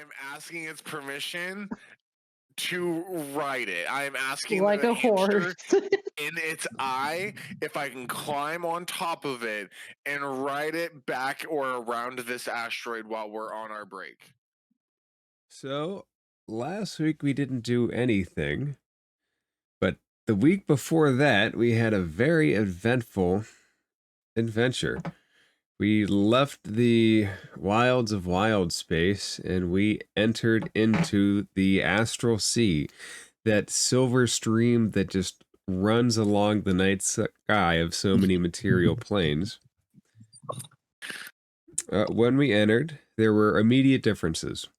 I'm asking its permission to ride it. I'm asking Like the a horse. hamster in its eye if I can climb on top of it and ride it back or around this asteroid while we're on our break. So, last week we didn't do anything, but the week before that we had a very eventful adventure. We left the wilds of wild space and we entered into the astral sea, that silver stream that just runs along the night sky of so many material planes. When we entered, there were immediate differences.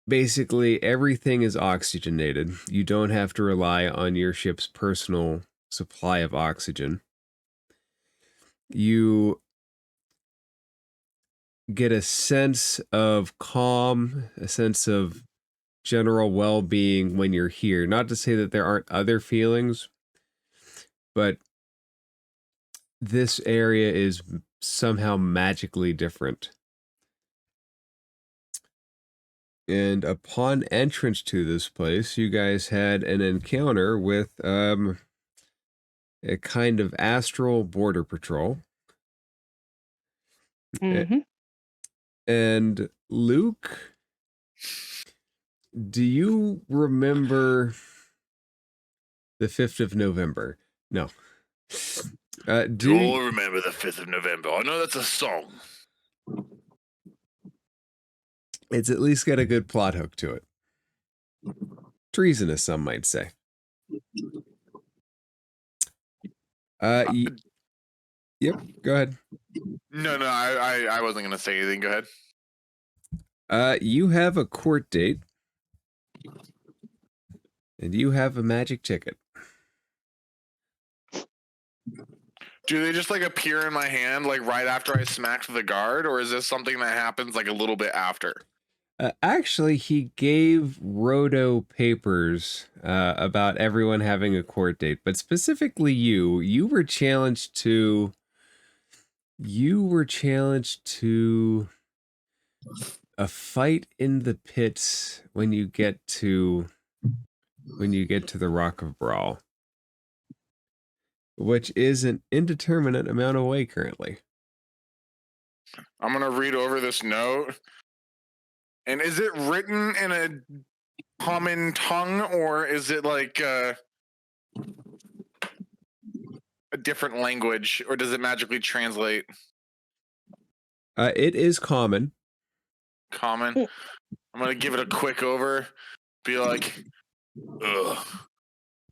Basically, everything is oxygenated. You don't have to rely on your ship's personal supply of oxygen. You get a sense of calm, a sense of general well-being when you're here. Not to say that there aren't other feelings, but this area is somehow magically different. And upon entrance to this place, you guys had an encounter with a kind of astral border patrol. Mm-hmm. And Luke, do you remember the 5th of November? No. Do you all remember the 5th of November? I know that's a song. It's at least got a good plot hook to it. Treasonous, some might say. Yep, go ahead. No, I wasn't going to say anything. Go ahead. You have a court date. And you have a magic ticket. Do they just like appear in my hand like right after I smacked the guard, or is this something that happens like a little bit after? Actually, he gave Rodo papers about everyone having a court date, but specifically you were challenged to a fight in the pits when you get to the Rock of Bral, which is an indeterminate amount away currently. I'm going to read over this note. And is it written in a common tongue, or is it like a different language, or does it magically translate? It is common. Common? I'm going to give it a quick over. Be like, ugh.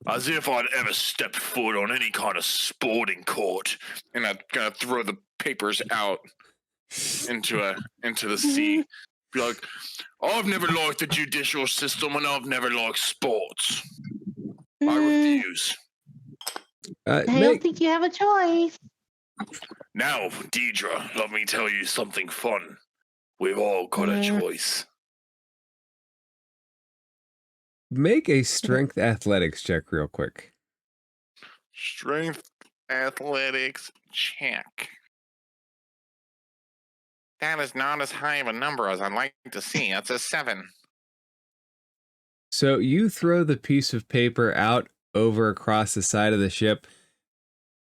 As if I'd ever stepped foot on any kind of sporting court. And I'm going to throw the papers out into the sea. Be like, I've never liked the judicial system and I've never liked sports. I refuse. I don't think you have a choice. Now, Deidre, let me tell you something fun. We've all got a choice. Make a strength athletics check real quick. Strength athletics check. That is not as high of a number as I'd like to see. That's a 7. So you throw the piece of paper out over across the side of the ship.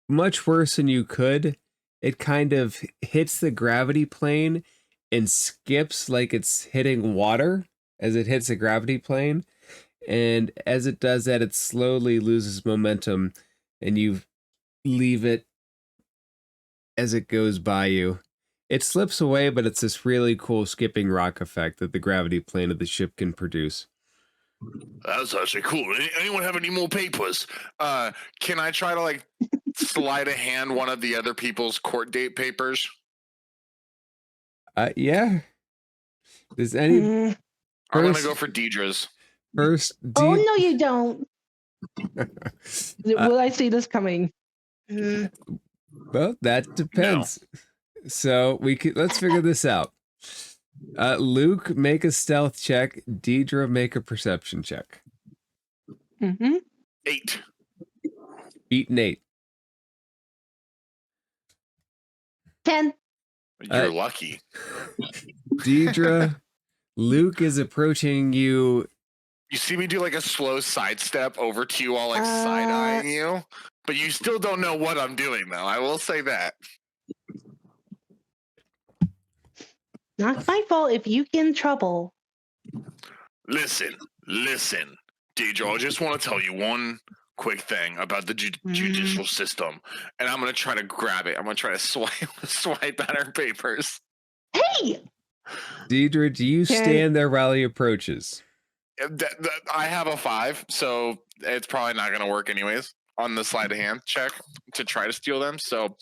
Much worse than you could. It kind of hits the gravity plane and skips like it's hitting water as it hits the gravity plane. And as it does that, it slowly loses momentum and you leave it as it goes by you. It slips away, but it's this really cool skipping rock effect that the gravity plane of the ship can produce. That's actually cool. Anyone have any more papers? Can I try to like slide a hand one of the other people's court date papers? Yeah. Does any? I want to go for Deidre's. First. Oh no, you don't. Will I see this coming? Well, that depends. No. So let's figure this out. Luke, make a stealth check. Deidre, make a perception check. 8. Beaten 8. 10. You're lucky. Deidre, Luke is approaching you. You see me do like a slow sidestep over to you, all like side-eyeing you, but you still don't know what I'm doing, though. I will say that. Not my fault if you get in trouble. Listen, Deidre, I just want to tell you one quick thing about the judicial system, and I'm going to try to grab it. I'm going to try to swipe at her papers. Hey! Deidre, do you stand there while he approaches? I have a 5, so it's probably not going to work anyways on the sleight of hand check to try to steal them. So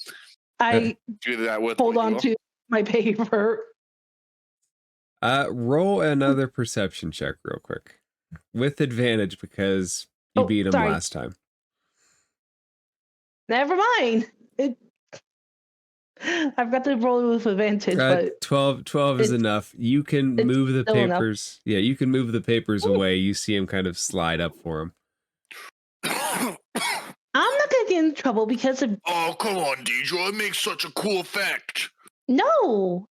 I do that with hold on to my paper. Roll another perception check real quick with advantage because you beat him last time. Never mind. I've got to roll with advantage, but 12 is enough. You can move the papers. Enough. Yeah, you can move the papers away. You see him kind of slide up for him. I'm not gonna get in trouble because of. Oh, come on, Deidre! It makes such a cool effect. No.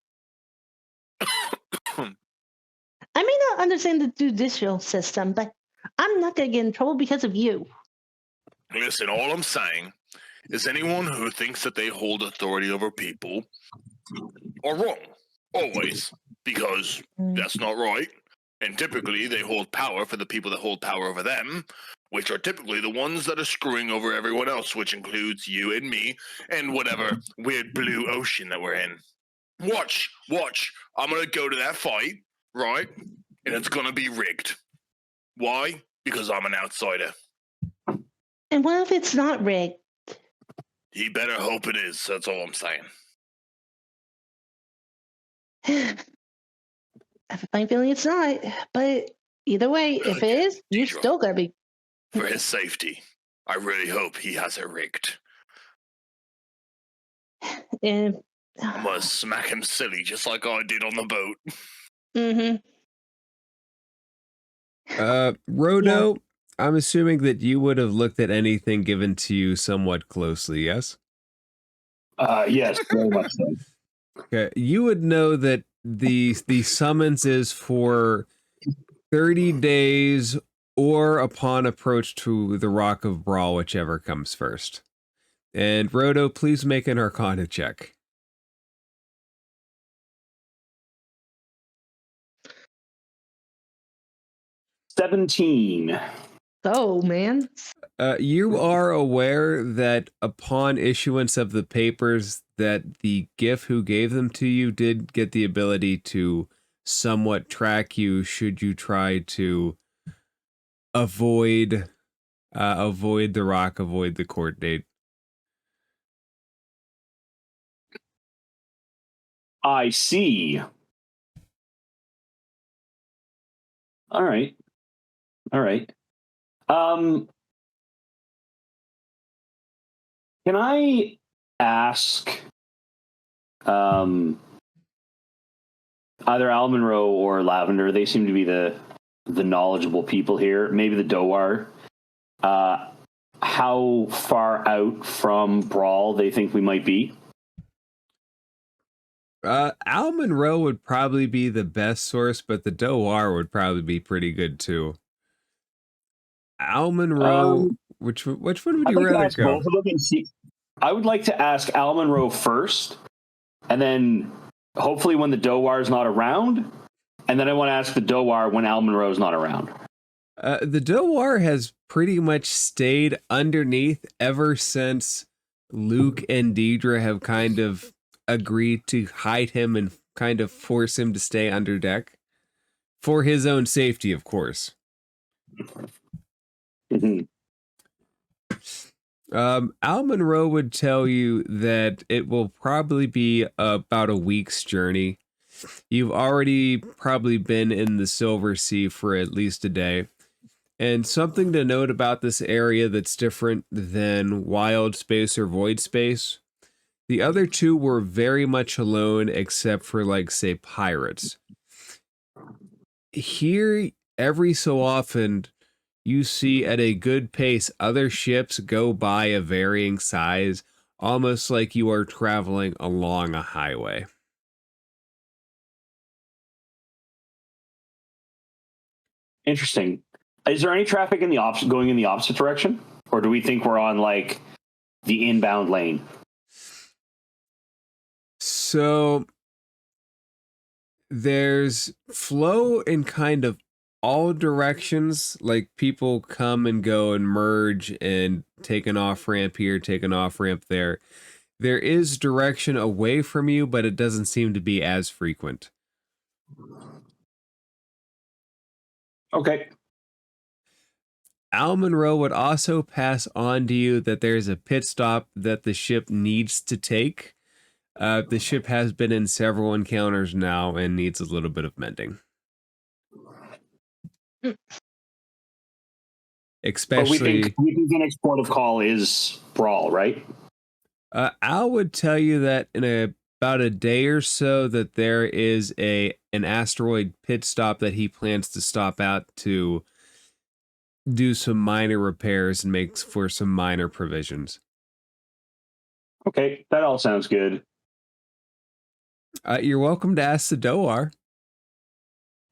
I may not understand the judicial system, but I'm not gonna get in trouble because of you. Listen, all I'm saying is anyone who thinks that they hold authority over people are wrong. Always. Because that's not right. And typically they hold power for the people that hold power over them, which are typically the ones that are screwing over everyone else, which includes you and me and whatever weird blue ocean that we're in. Watch. I'm going to go to that fight, right? And it's going to be rigged. Why? Because I'm an outsider. And what if it's not rigged? He better hope it is. That's all I'm saying. I have a fine feeling it's not. But either way, if it is, you're still going to be. For his safety, I really hope he has it rigged. And I'm going to smack him silly just like I did on the boat. Rodo, yeah. I'm assuming that you would have looked at anything given to you somewhat closely, yes? Yes, very much so. Okay, you would know that the summons is for 30 days or upon approach to the Rock of Bral, whichever comes first. And Rodo, please make an Arcana check. $17. Oh, man. You are aware that upon issuance of the papers that the GIF who gave them to you did get the ability to somewhat track you should you try to avoid the rock, avoid the court date. I see. All right. Can I ask either Al Monroe or Lavender? They seem to be the knowledgeable people here. Maybe the Doar. How far out from Brawl they think we might be? Al Monroe would probably be the best source, but the Doar would probably be pretty good too. Al Monroe, which one would you rather go? Both of them and see. I would like to ask Al Monroe first, and then hopefully when the Doar is not around, and then I want to ask the Doar when Al Monroe is not around. The Doar has pretty much stayed underneath ever since Luke and Deidre have kind of agreed to hide him and kind of force him to stay under deck for his own safety, of course. Mm-hmm. Al Monroe would tell you that it will probably be about a week's journey. You've already probably been in the Silver Sea for at least a day. And something to note about this area that's different than Wild Space or Void Space, the other two were very much alone except for, like, say, pirates. Here, every so often, you see at a good pace other ships go by of varying size, almost like you are traveling along a highway. Interesting. Is there any traffic in the going in the opposite direction, or do we think we're on like the inbound lane? So there's flow in kind of all directions. Like people come and go and merge and take an off ramp here, take an off ramp there. There is direction away from you, but it doesn't seem to be as frequent. Okay. Al Monroe would also pass on to you that there's a pit stop that the ship needs to take. The ship has been in several encounters now and needs a little bit of mending. Especially, but we think the next port of call is Bral, right? Al would tell you that in about a day or so that there is an asteroid pit stop that he plans to stop out to do some minor repairs and make for some minor provisions. Okay, that all sounds good. You're welcome to ask the Doar.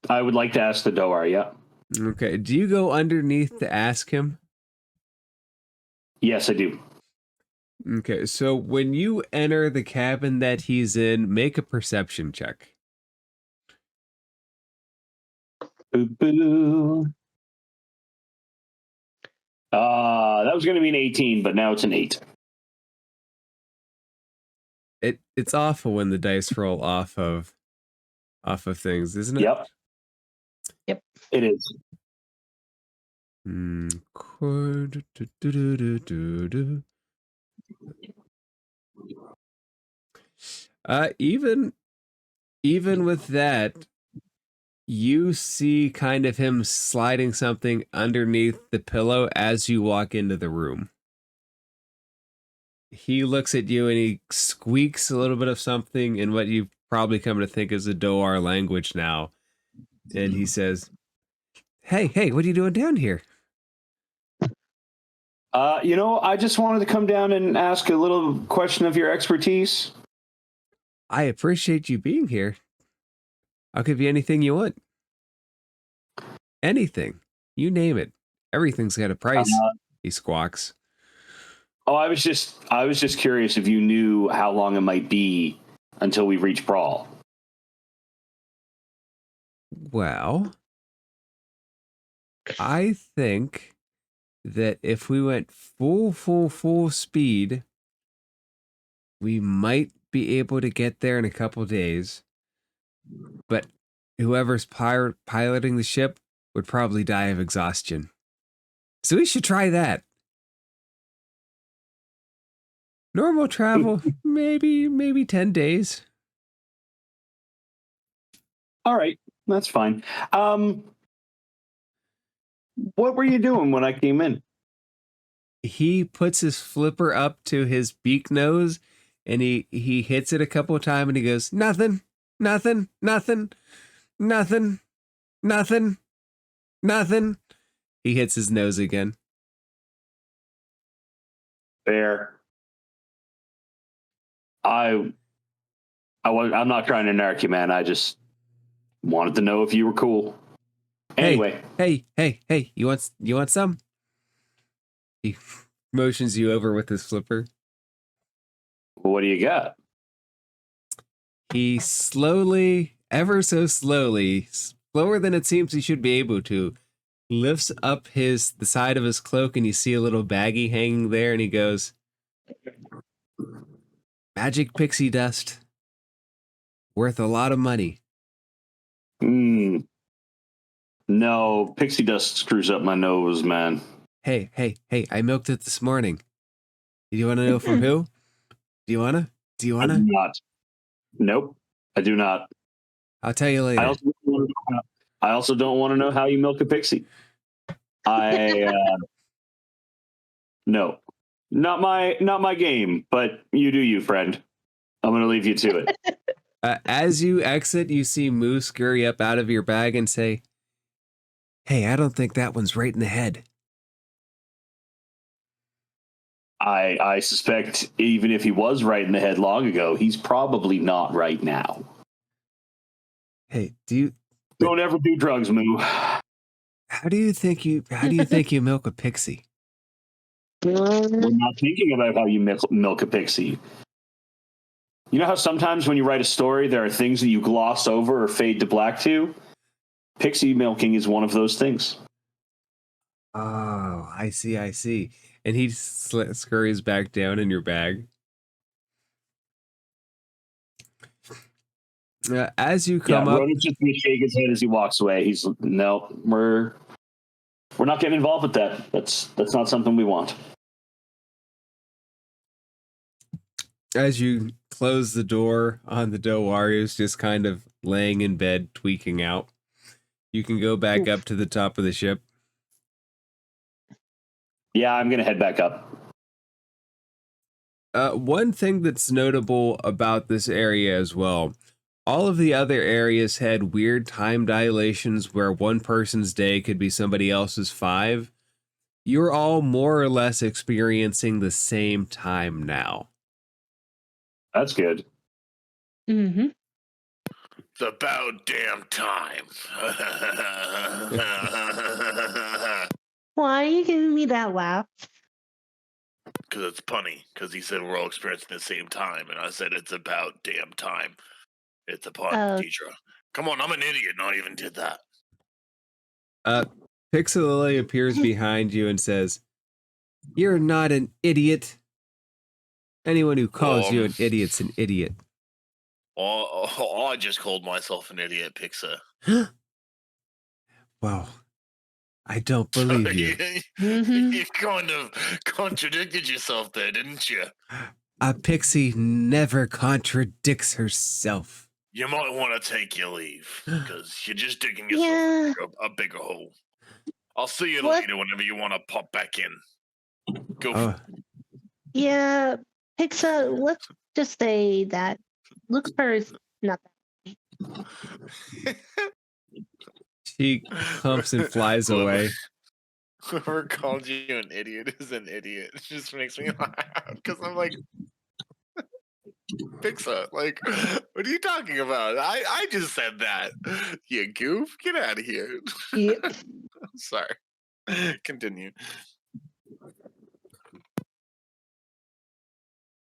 I would like to ask the Doar, yeah. Okay, do you go underneath to ask him? Yes, I do. Okay, so when you enter the cabin that he's in, make a perception check. Boo boo. That was going to be an 18, but now it's an 8. It's awful when the dice roll off of things, isn't it? Yep. Yep. It is. Even with that, you see kind of him sliding something underneath the pillow as you walk into the room. He looks at you and he squeaks a little bit of something in what you've probably come to think is a Doar language now. And he says, Hey, what are you doing down here? I just wanted to come down and ask a little question of your expertise. I appreciate you being here. I'll give you anything you want. Anything. You name it. Everything's got a price. He squawks. Oh, I was just curious if you knew how long it might be until we reach Bral. Well, I think that if we went full speed, we might be able to get there in a couple days. But whoever's piloting the ship would probably die of exhaustion. So we should try that. Normal travel, maybe 10 days. All right, that's fine. What were you doing when I came in? He puts his flipper up to his beak nose and he hits it a couple of times and he goes, nothing. He hits his nose again. Fair. I'm not trying to narc you, man. I just wanted to know if you were cool. Anyway. Hey, you want some? He motions you over with his flipper. What do you got? He slowly, ever so slowly, slower than it seems he should be able to, lifts up the side of his cloak and you see a little baggie hanging there and he goes, magic pixie dust. Worth a lot of money. No, pixie dust screws up my nose, man. Hey, I milked it this morning. Do you want to know from who? Do you want to? I do not. Nope, I do not. I'll tell you later. I also don't want to know how you milk a pixie. No, not my game, but you do you, friend. I'm going to leave you to it. As you exit, you see Moo scurry up out of your bag and say, hey, I don't think that one's right in the head. I suspect even if he was right in the head long ago, he's probably not right now. Hey, don't ever do drugs, Moo. How do you think you milk a pixie? We're not thinking about how you milk a pixie. You know how sometimes when you write a story, there are things that you gloss over or fade to black to? Pixie milking is one of those things. Oh, I see. And he scurries back down in your bag. As you come up, Rodent's just going to shake his head as he walks away. He's no, we're not getting involved with that. That's not something we want. as you close the door on the Dowar, who's just kind of laying in bed, tweaking out, you can go back up to the top of the ship. Yeah, I'm going to head back up. One thing that's notable about this area as well, all of the other areas had weird time dilations where one person's day could be somebody else's 5. You're all more or less experiencing the same time now. That's good. Mm-hmm. It's about damn time. Why are you giving me that laugh? Because it's punny. Because he said we're all experiencing the same time, and I said it's about damn time. It's a pun, teacher. Come on, I'm an idiot. Not even did that. Pixelily appears behind you and says, "You're not an idiot. Anyone who calls you an idiot's an idiot." Oh, I just called myself an idiot, Pixar. Well, I don't believe you. You kind of contradicted yourself there, didn't you? A pixie never contradicts herself. You might want to take your leave, because you're just digging yourself a bigger hole. I'll see you later whenever you want to pop back in. Go. Yeah, Pixar, let's just say that Lucifer's not that. She humps and flies away. Whoever called you an idiot is an idiot. It just makes me laugh, because I'm like, Pixar, like, what are you talking about? I just said that. You goof. Get out of here. Yep. Sorry. Continue.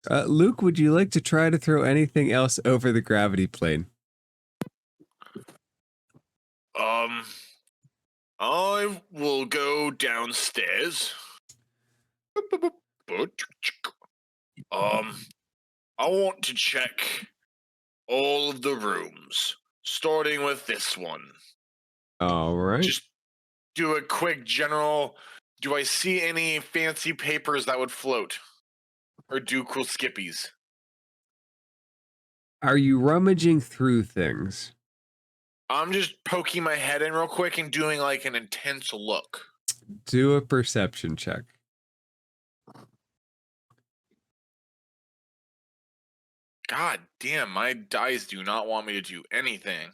Luke, would you like to try to throw anything else over the gravity plane? I will go downstairs. I want to check all of the rooms, starting with this one. All right. Just do a quick general. Do I see any fancy papers that would float? Or do cool skippies? Are you rummaging through things? I'm just poking my head in real quick and doing like an intense look. Do a perception check. God damn, my dice do not want me to do anything.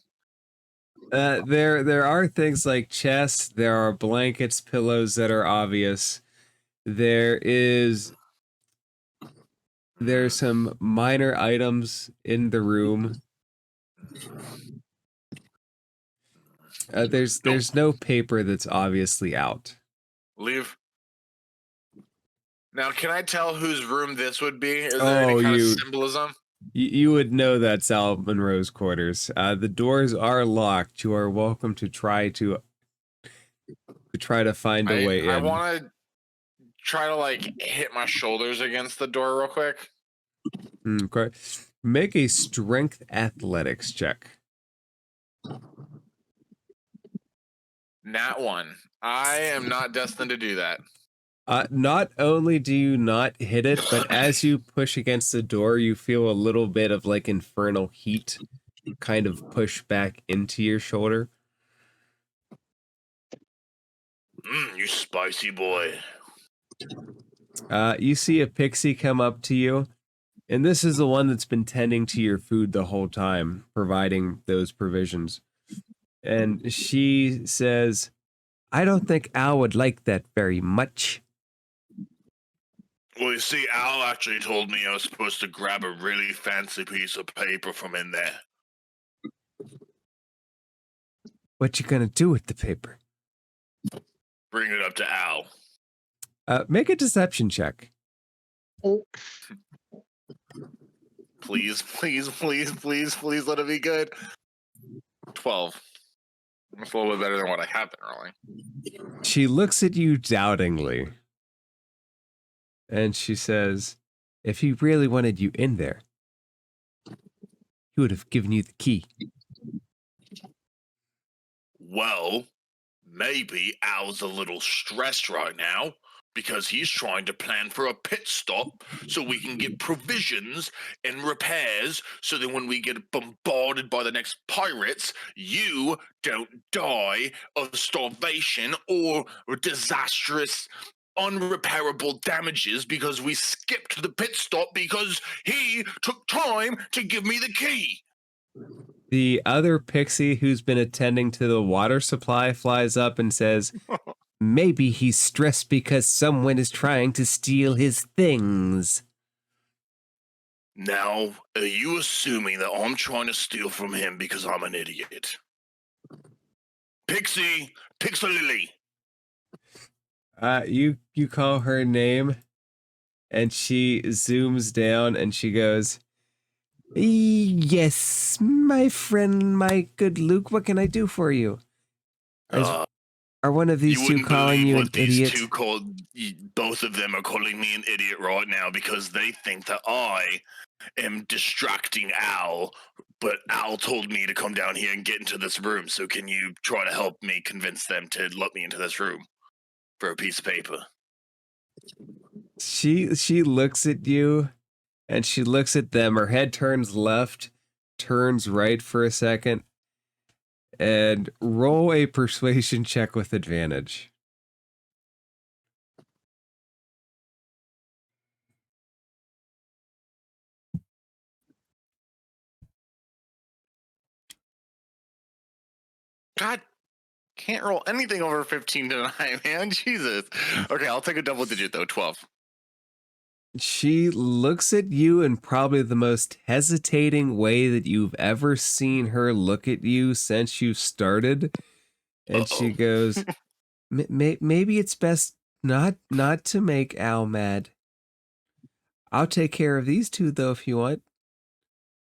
There are things like chests, there are blankets, pillows that are obvious. There's some minor items in the room. There's no paper that's obviously out. Leave. Now, can I tell whose room this would be? Is there any kind of symbolism? You would know that's Al Monroe's quarters. The doors are locked. You are welcome to try to find a way in. I want to try to like hit my shoulders against the door real quick. Okay. Make a strength athletics check. Nat 1. I am not destined to do that. Not only do you not hit it, but as you push against the door, you feel a little bit of like infernal heat kind of push back into your shoulder. You spicy boy. You see a pixie come up to you, and this is the one that's been tending to your food the whole time, providing those provisions. And she says, "I don't think Al would like that very much." Well, you see, Al actually told me I was supposed to grab a really fancy piece of paper from in there. What you gonna do with the paper? bring it up to Al. Make a deception check. Oh, Please, please, please, please, please let it be good. 12. That's a little bit better than what I have been rolling. She looks at you doubtingly. And she says, if he really wanted you in there, he would have given you the key. Well, maybe Al's a little stressed right now because he's trying to plan for a pit stop so we can get provisions and repairs so that when we get bombarded by the next pirates, you don't die of starvation or disastrous unrepairable damages because we skipped the pit stop because he took time to give me the key. The other pixie who's been attending to the water supply flies up and says, maybe he's stressed because someone is trying to steal his things. Now, are you assuming that I'm trying to steal from him because I'm an idiot? Pixie! Pixelily! You call her name, and she zooms down and she goes, yes, my friend, my good Luke, what can I do for you? Are one of these two calling you an idiot? Both of them are calling me an idiot right now because they think that I am distracting Al, but Al told me to come down here and get into this room, so can you try to help me convince them to let me into this room for a piece of paper? She looks at you, and she looks at them. Her head turns left, turns right for a second, and roll a persuasion check with advantage. God, can't roll anything over 15 tonight, man. Jesus. Okay, I'll take a double digit, though, 12. She looks at you in probably the most hesitating way that you've ever seen her look at you since you started. And she goes, maybe it's best not to make Al mad. I'll take care of these two, though, if you want.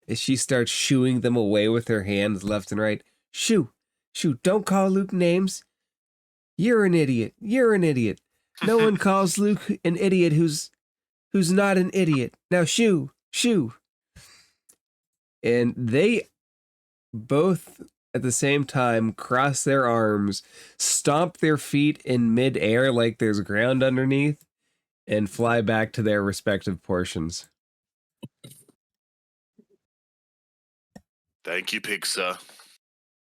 As she starts shooing them away with her hands left and right. Shoo, don't call Luke names. You're an idiot. You're an idiot. No one calls Luke an idiot who's not an idiot. Now shoo. And they both at the same time cross their arms, stomp their feet in midair like there's ground underneath, and fly back to their respective portions. Thank you, Pixar.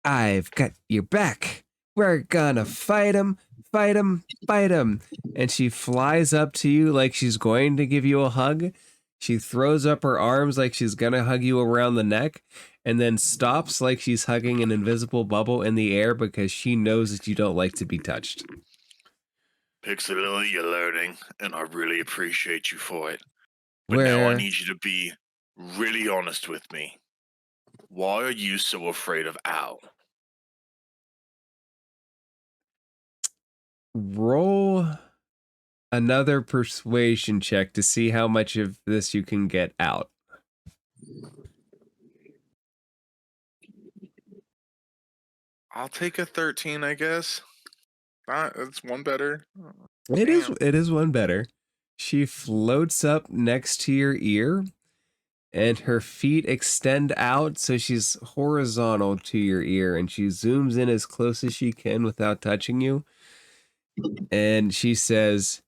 I've got your back. We're gonna fight him. And she flies up to you like she's going to give you a hug. She throws up her arms like she's gonna hug you around the neck, and then stops like she's hugging an invisible bubble in the air because she knows that you don't like to be touched. Pixelily, you're learning, and I really appreciate you for it. But now I need you to be really honest with me. Why are you so afraid of Al? Roll another persuasion check to see how much of this you can get out. I'll take a 13, I guess. It's one better. It is one better. She floats up next to your ear, and her feet extend out so she's horizontal to your ear, and she zooms in as close as she can without touching you. And she says,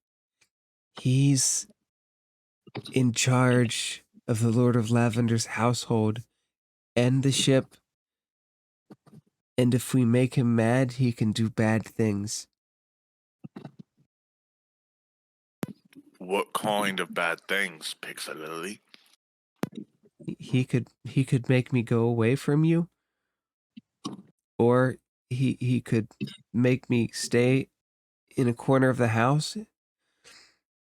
he's in charge of the Lord of Lavender's household and the ship. And if we make him mad, he can do bad things. What kind of bad things, Pixelily? He could make me go away from you. Or he could make me stay in a corner of the house.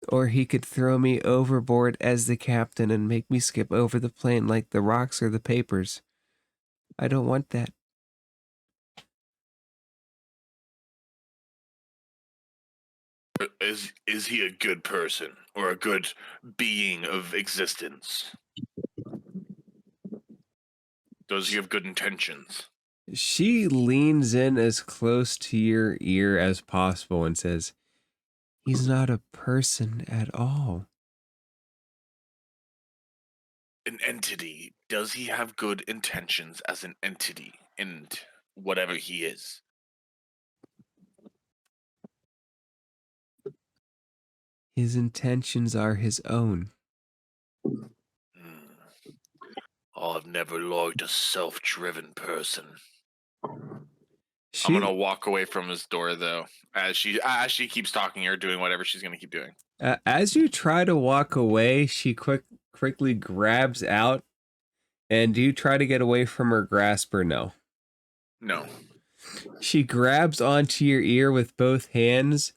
Or he could throw me overboard as the captain and make me skip over the plane like the rocks or the papers. I don't want that. Is he a good person or a good being of existence? Does he have good intentions? She leans in as close to your ear as possible and says, "He's not a person at all." An entity. Does he have good intentions as an entity and whatever he is? His intentions are his own. Oh, I've never liked a self-driven person. She, I'm gonna walk away from his door though, as she keeps talking or doing whatever she's gonna keep doing. as you try to walk away, she quickly grabs out. And do you try to get away from her grasp or no? No. She grabs onto your ear with both hands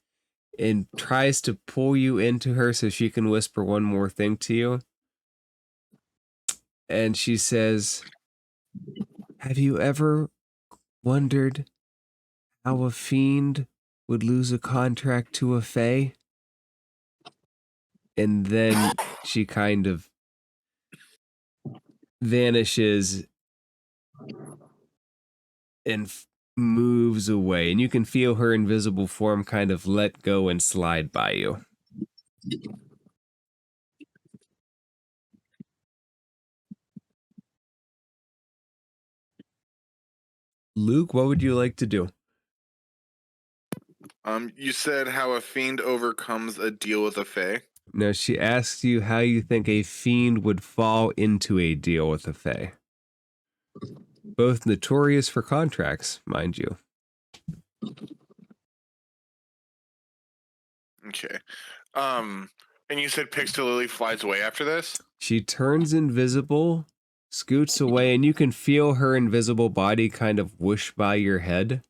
and tries to pull you into her so she can whisper one more thing to you. And she says, "Have you ever wondered how a fiend would lose a contract to a fae?" And then she kind of vanishes and moves away. And you can feel her invisible form kind of let go and slide by you. Luke, what would you like to do? You said how a fiend overcomes a deal with a fae. No, she asks you how you think a fiend would fall into a deal with a fae. Both notorious for contracts, mind you. Okay. And you said Pixelily flies away after this? She turns invisible, scoots away, and you can feel her invisible body kind of whoosh by your head.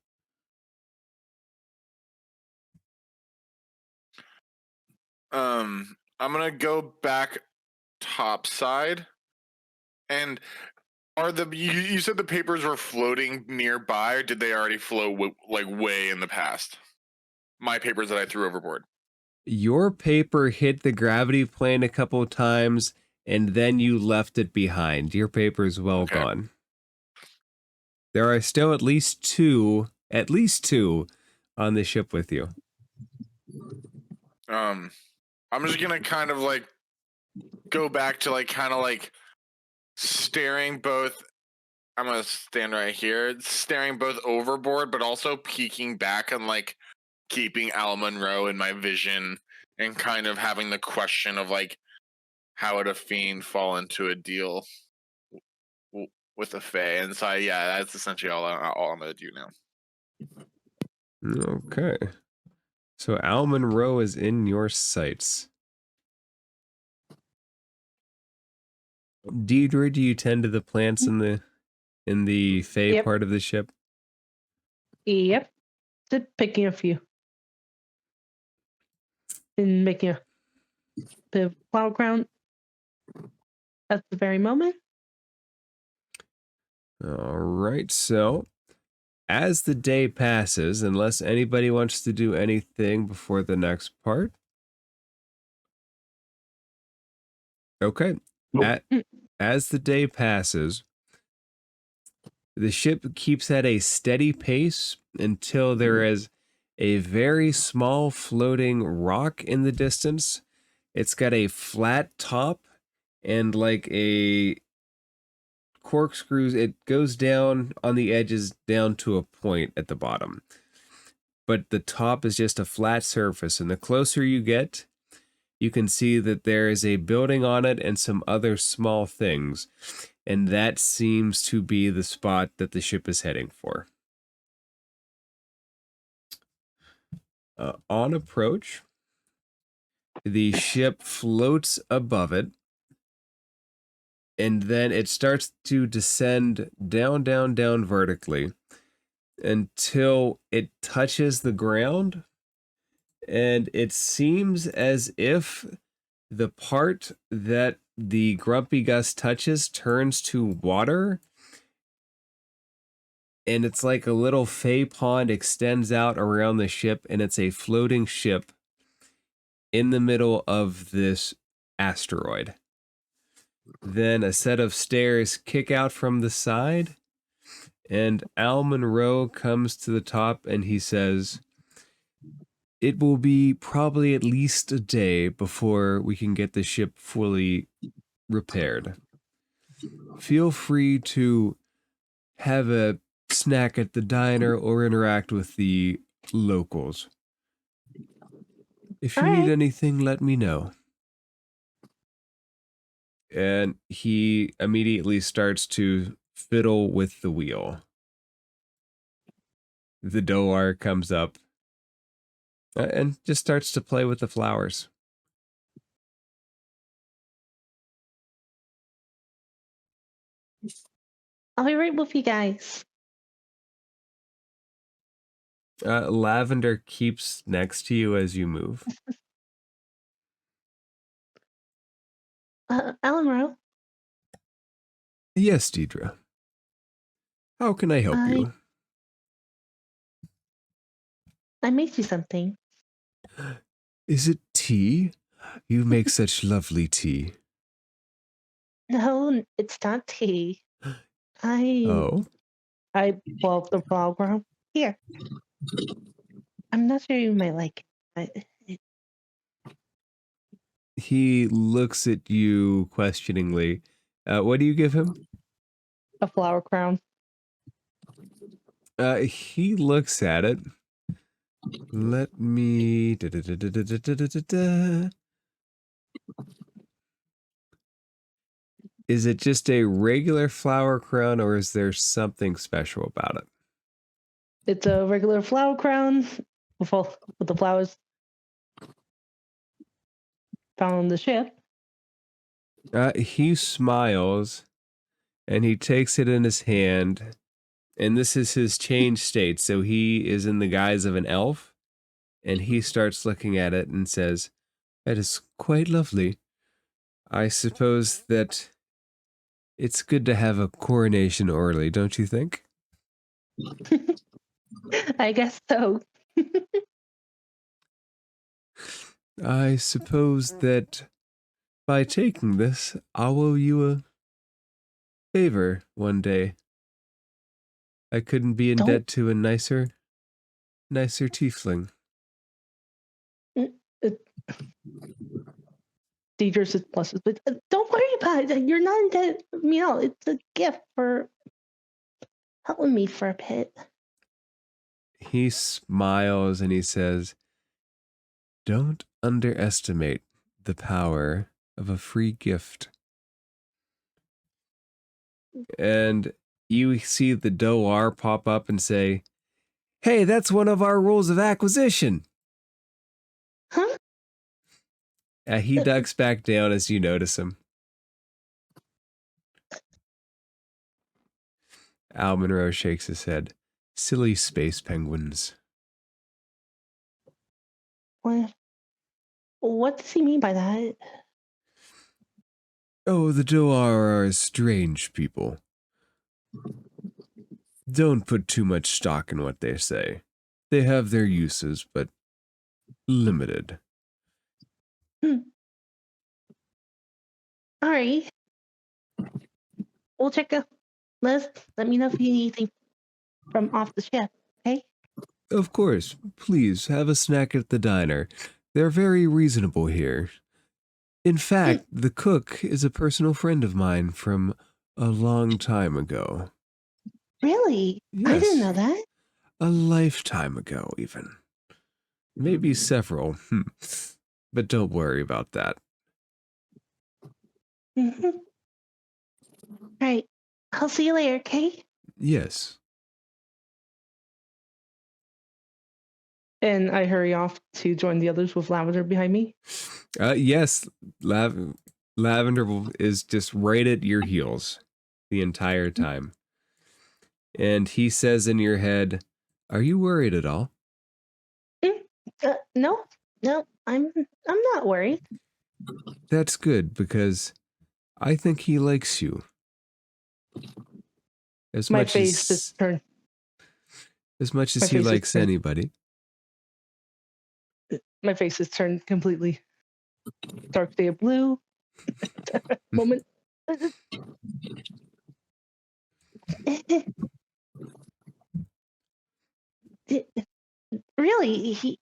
I'm gonna go back topside. And are you said the papers were floating nearby, or did they already float like way in the past? My papers that I threw overboard. Your paper hit the gravity plane a couple times, and then you left it behind. Your paper's well gone. There are still at least two on the ship with you. I'm just gonna kind of like go back to like kind of like staring both. I'm gonna stand right here, staring both overboard, but also peeking back and like keeping Al Monroe in my vision and kind of having the question of like, how would a fiend fall into a deal with a fae? And so, yeah, that's essentially all I'm gonna do now. Okay. So Al Monroe is in your sights. Deidre, do you tend to the plants in the fae part of the ship? Yep. Just picking a few. And making a bit of flower crown at the very moment. All right. So as the day passes, unless anybody wants to do anything before the next part. Okay. Nope. As the day passes, the ship keeps at a steady pace until there is a very small floating rock in the distance. It's got a flat top and like a corkscrews. It goes down on the edges down to a point at the bottom. But the top is just a flat surface. And the closer you get, you can see that there is a building on it and some other small things. And that seems to be the spot that the ship is heading for. On approach, the ship floats above it. And then it starts to descend down, down, down vertically until it touches the ground. And it seems as if the part that the Grumpy Gus touches turns to water. And it's like a little fey pond extends out around the ship, and it's a floating ship in the middle of this asteroid. Then a set of stairs kick out from the side, and Al Monroe comes to the top and he says, "It will be probably at least a day before we can get the ship fully repaired. Feel free to have a snack at the diner or interact with the locals. If you need anything, let me know." And he immediately starts to fiddle with the wheel. The Doar comes up and just starts to play with the flowers. I'll be right with you guys. Lavender keeps next to you as you move. Alan Rowe, Yes, Deidre. How can I help you? I made you something. Is it tea? You make such lovely tea. No, it's not tea. Oh? I bought the program. Here. I'm not sure you might like it. He looks at you questioningly. What do you give him? A flower crown. He looks at it. Let me... Is it just a regular flower crown, or is there something special about it? It's a regular flower crown with the flowers found on the ship. He smiles, and he takes it in his hand, and this is his changed state, so he is in the guise of an elf, and he starts looking at it and says, "That is quite lovely. I suppose that it's good to have a coronation early, don't you think?" I guess so. I suppose that by taking this, I'll owe you a favor one day. I couldn't be in debt to a nicer tiefling. Deidre says pluses, but don't worry about it. You're not in debt. It's a gift for helping me for a bit. He smiles and he says, "Don't underestimate the power of a free gift." And you see the Doar pop up and say, "Hey, that's one of our rules of acquisition." Huh? He ducks back down as you notice him. Al Monroe shakes his head. "Silly space penguins." What does he mean by that? Oh, the Doar are strange people. Don't put too much stock in what they say. They have their uses, but limited. All right. We'll check a list. Let me know if you need anything from off the ship, okay? Of course. Please have a snack at the diner. They're very reasonable here. In fact, the cook is a personal friend of mine from a long time ago. Really? Yes. I didn't know that. A lifetime ago, even. Maybe several. But don't worry about that. All right. I'll see you later, okay? Yes. And I hurry off to join the others with Lavender behind me. Yes. Lavender is just right at your heels the entire time. And he says in your head, "Are you worried at all?" No, I'm not worried. That's good, because I think he likes you. My face just turned. As much as he likes anybody. My face is turned completely dark shade of blue. Moment. Really, he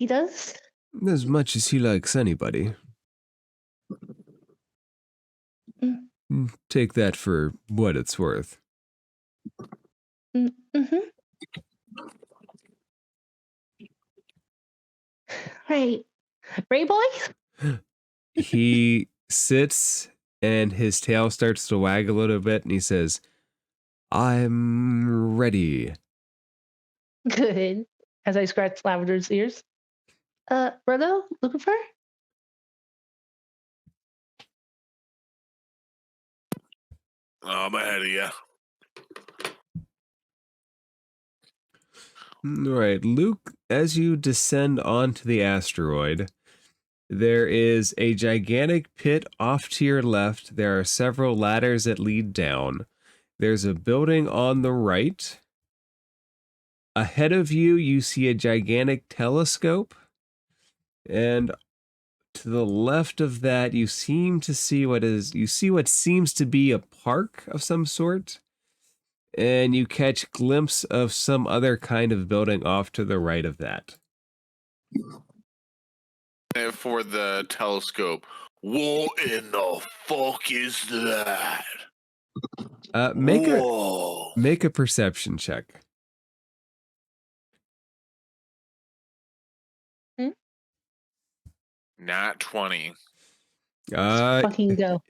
does. As much as he likes anybody. Take that for what it's worth. Mm-hmm. Right. Ray boy? He sits and his tail starts to wag a little bit and he says, I'm ready. Good. As I scratch Lavender's ears. Brother, looking for? I'm ahead of you. All right, Luke, as you descend onto the asteroid, there is a gigantic pit off to your left. There are several ladders that lead down. There's a building on the right. Ahead of you, you see a gigantic telescope. And to the left of that, you seem to see what seems to be a park of some sort. And you catch glimpse of some other kind of building off to the right of that. And for the telescope, what in the fuck is that? Make a perception check. Not 20. Fucking go.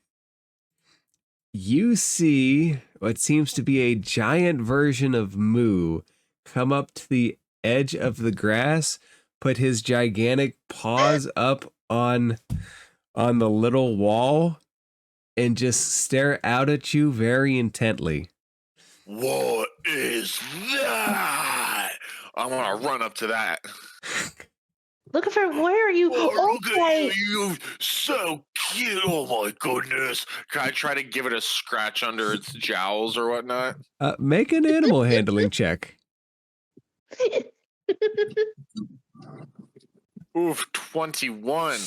You see what seems to be a giant version of Moo come up to the edge of the grass, put his gigantic paws up on the little wall, and just stare out at you very intently. What is that? I'm gonna run up to that. Looking for, where are you? Oh, look Okay. at you! You're so cute! Oh my goodness! Can I try to give it a scratch under its jowls or whatnot? Make an animal handling check. Oof, 21.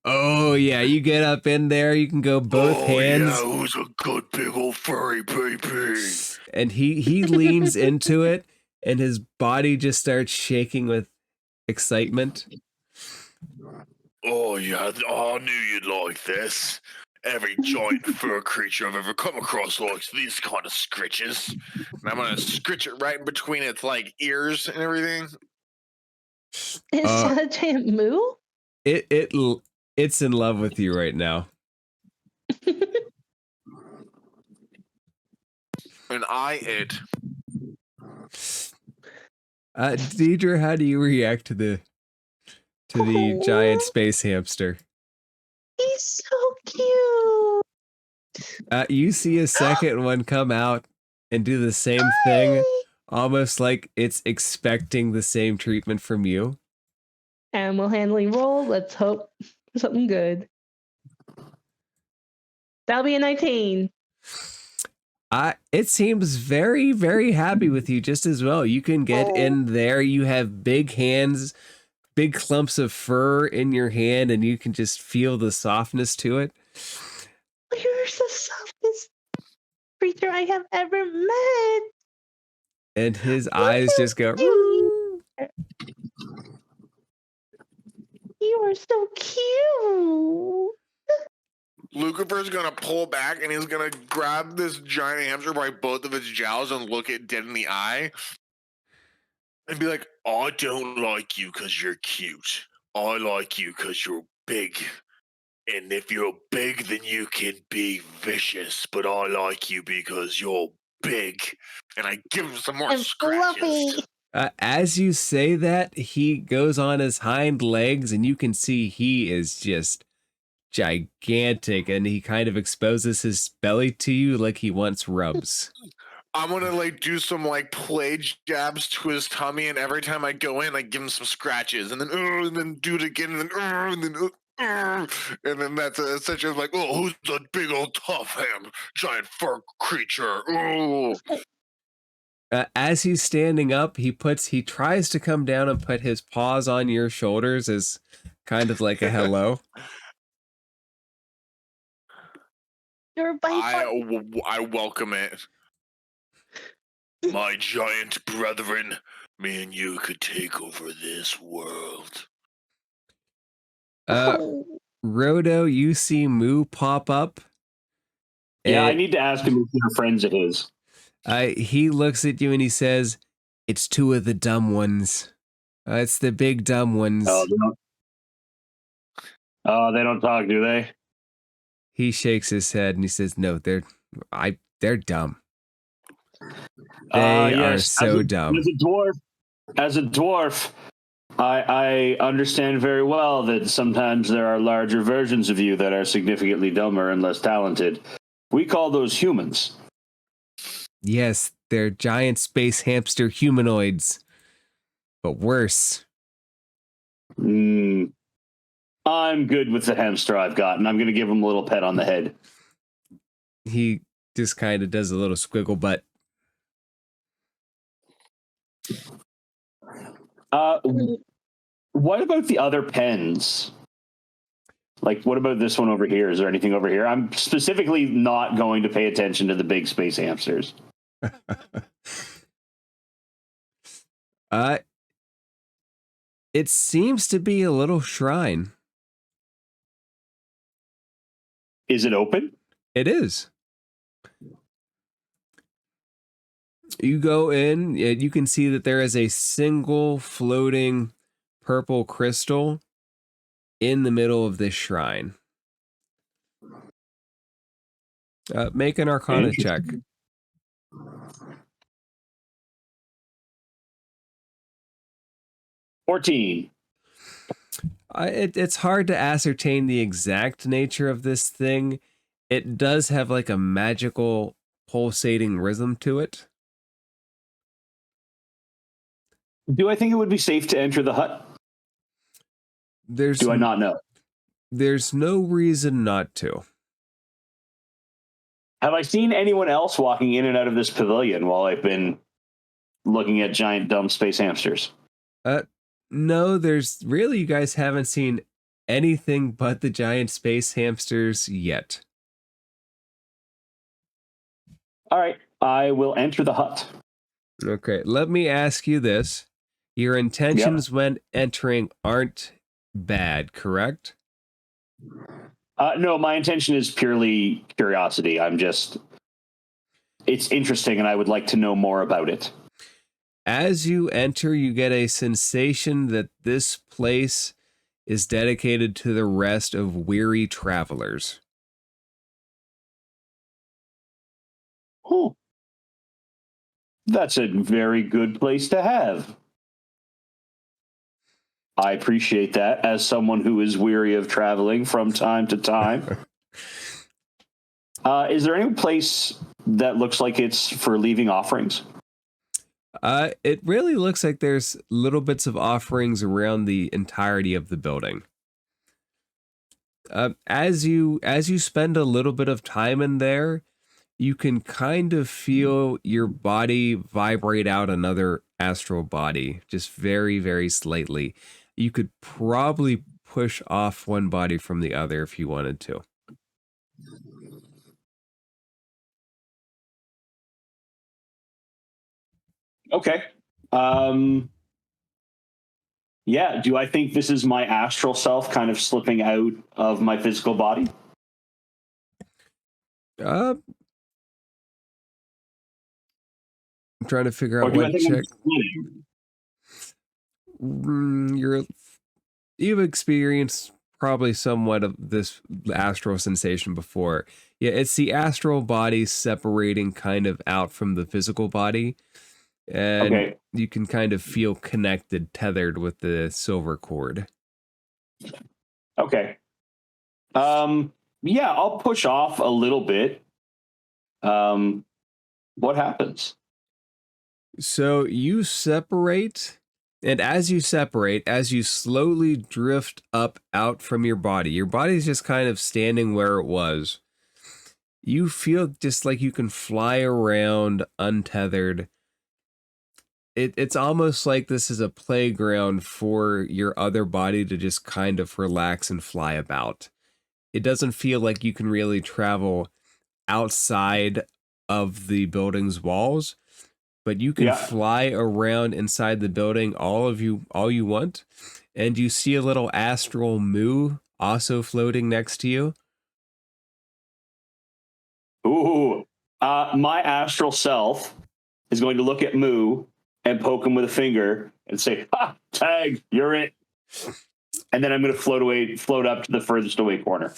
Oh yeah, you get up in there, you can go both hands. Yeah, who's a good big old furry baby? And he leans into it and his body just starts shaking with excitement. Oh yeah, I knew you'd like this. Every giant fur creature I've ever come across likes these kind of scritches. And I'm gonna scritch it right in between its like ears and everything. Is that a giant moo? It's in love with you right now. And it. Deidre, how do you react to the giant space hamster? He's so cute. You see a second one come out and do the same thing, almost like it's expecting the same treatment from you. Animal handling roll. Let's hope for something good. That'll be a 19. It seems very, very happy with you just as well. You can get in there. You have big hands, big clumps of fur in your hand, and you can just feel the softness to it. You're the softest creature I have ever met. And his eyes just go. You are so cute. Lucifer's gonna pull back and he's gonna grab this giant hamster by both of its jowls and look it dead in the eye and be like, I don't like you because you're cute. I like you because you're big. And if you're big, then you can be vicious. But I like you because you're big. And I give him some more And scratches. fluffy. As you say that, he goes on his hind legs, and you can see he is just gigantic, and he kind of exposes his belly to you like he wants rubs. I'm gonna like do some like play jabs to his tummy, and every time I go in, I give him some scratches, and then do it again, and then that's essentially like, oh, who's the big old tough ham giant fur creature? Oh. As he's standing up, he tries to come down and put his paws on your shoulders as kind of like a hello. You're by I welcome it. My giant brethren, me and you could take over this world. Rodo, you see Moo pop up. Yeah, I need to ask him if they're friends of his. He looks at you and he says, "It's two of the dumb ones. It's the big dumb ones." They don't talk, do they? He shakes his head and he says, "No, they're dumb. They are so dumb." As a dwarf, I understand very well that sometimes there are larger versions of you that are significantly dumber and less talented. We call those humans. Yes, they're giant space hamster humanoids, but worse. I'm good with the hamster I've got, and I'm going to give him a little pet on the head. He just kind of does a little squiggle butt. What about the other pens? Like, what about this one over here? Is there anything over here? I'm specifically not going to pay attention to the big space hamsters. It seems to be a little shrine. Is it open? It is. You go in, you can see that there is a single floating purple crystal in the middle of this shrine. Make an Arcana check. $14. It's hard to ascertain the exact nature of this thing. It does have like a magical pulsating rhythm to it. Do I think it would be safe to enter the hut? Do I not know? There's no reason not to. Have I seen anyone else walking in and out of this pavilion while I've been looking at giant dumb space hamsters? No, you guys haven't seen anything but the giant space hamsters yet. All right, I will enter the hut. Okay, let me ask you this. Your intentions when entering aren't bad, correct? No, my intention is purely curiosity. It's interesting and I would like to know more about it. As you enter, you get a sensation that this place is dedicated to the rest of weary travelers. Oh, that's a very good place to have. I appreciate that as someone who is weary of traveling from time to time. Is there any place that looks like it's for leaving offerings? It really looks like there's little bits of offerings around the entirety of the building. As you spend a little bit of time in there, you can kind of feel your body vibrate out another astral body, just very, very slightly. You could probably push off one body from the other if you wanted to. Okay. Yeah, do I think this is my astral self kind of slipping out of my physical body? I'm trying to figure out what check. You've experienced probably somewhat of this astral sensation before. Yeah, it's the astral body separating kind of out from the physical body. And you can kind of feel connected, tethered with the silver cord. Okay. Yeah, I'll push off a little bit. What happens? So you separate, and as you separate, as you slowly drift up out from your body's just kind of standing where it was. You feel just like you can fly around untethered, it's almost like this is a playground for your other body to just kind of relax and fly about. It doesn't feel like you can really travel outside of the building's walls, but you can fly around inside the building all you want, and you see a little astral moo also floating next to you. Ooh. My astral self is going to look at Moo and poke him with a finger and say, "Ha, tag, you're it." And then I'm going to float up to the furthest away corner.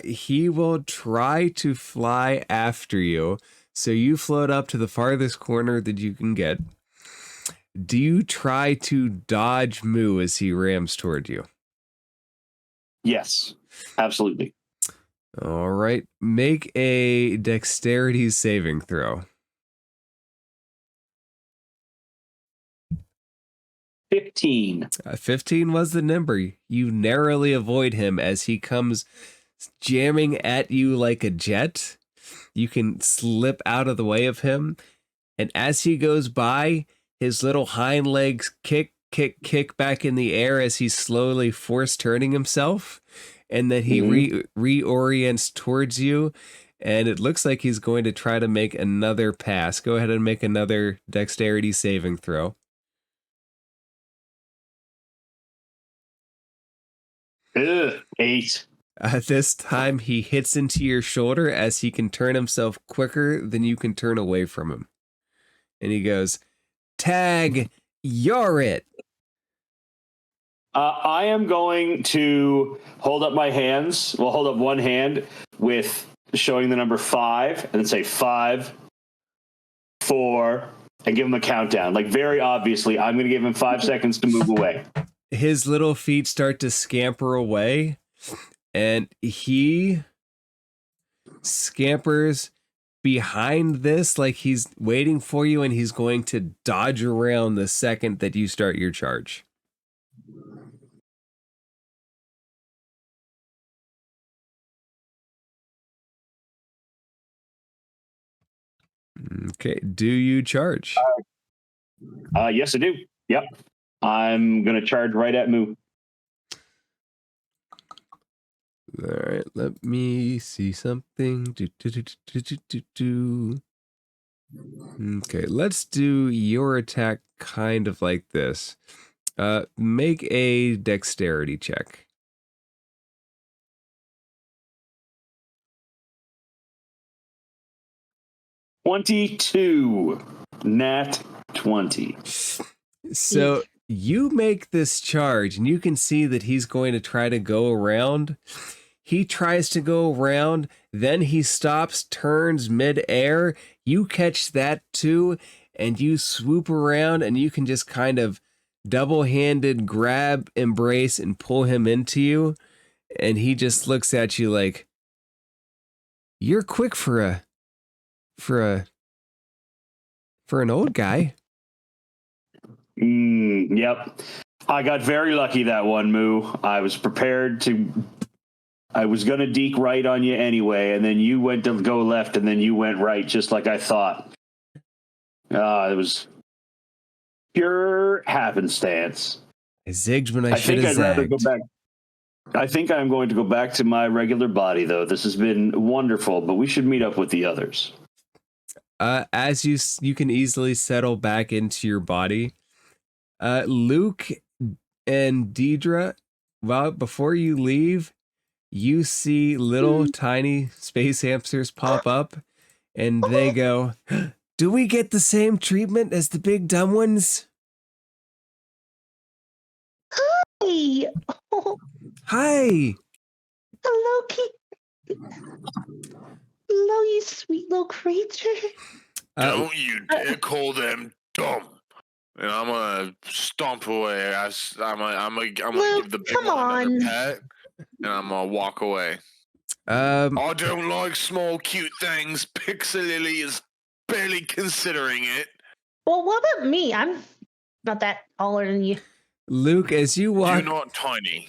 He will try to fly after you. So you float up to the farthest corner that you can get. Do you try to dodge Moo as he rams toward you? Yes, absolutely. All right. Make a dexterity saving throw. 15. 15 was the number. You narrowly avoid him as he comes jamming at you like a jet. You can slip out of the way of him. And as he goes by, his little hind legs kick back in the air as he's slowly force turning himself. And then he reorients towards you. And it looks like he's going to try to make another pass. Go ahead and make another dexterity saving throw. Ugh, 8. This time he hits into your shoulder as he can turn himself quicker than you can turn away from him. And he goes, "Tag, you're it." I am going to hold up my hands. Well, hold up one hand with showing the number 5 and then say 5, 4, and give him a countdown. Like, very obviously, I'm going to give him 5 seconds to move away. His little feet start to scamper away, and he scampers behind this like he's waiting for you, and he's going to dodge around the second that you start your charge. Okay, do you charge? Yes, I do. Yep. I'm going to charge right at Moo. All right, let me see something. Okay, let's do your attack kind of like this. Make a dexterity check. 22. Nat 20. So you make this charge, and you can see that he's going to try to go around. He tries to go around, then he stops, turns mid-air. You catch that too, and you swoop around, and you can just kind of double-handed grab, embrace, and pull him into you. And he just looks at you like, "You're quick for an old guy." Yep. I got very lucky that one, Moo. I was prepared to... I was going to deke right on you anyway, and then you went to go left, and then you went right, just like I thought. It was pure happenstance. I zigged when I should think have I'd rather zagged. go back. I think I'm going to go back to my regular body, though. This has been wonderful, but we should meet up with the others. As you can easily settle back into your body, Luke and Deidre, well, before you leave, you see little tiny space hamsters pop up, and they go, "Do we get the same treatment as the big dumb ones?" Hey! Oh, Hi. hello, hello, you sweet little creature. Don't you dare call them dumb. And I'm gonna stomp away. I'm gonna Luke, give the big come one another on. pat, and I'm gonna walk away. I don't like small, cute things. Pixie Lily is barely considering it. Well, what about me? I'm not that taller than you. Luke, as you walk, You're not tiny.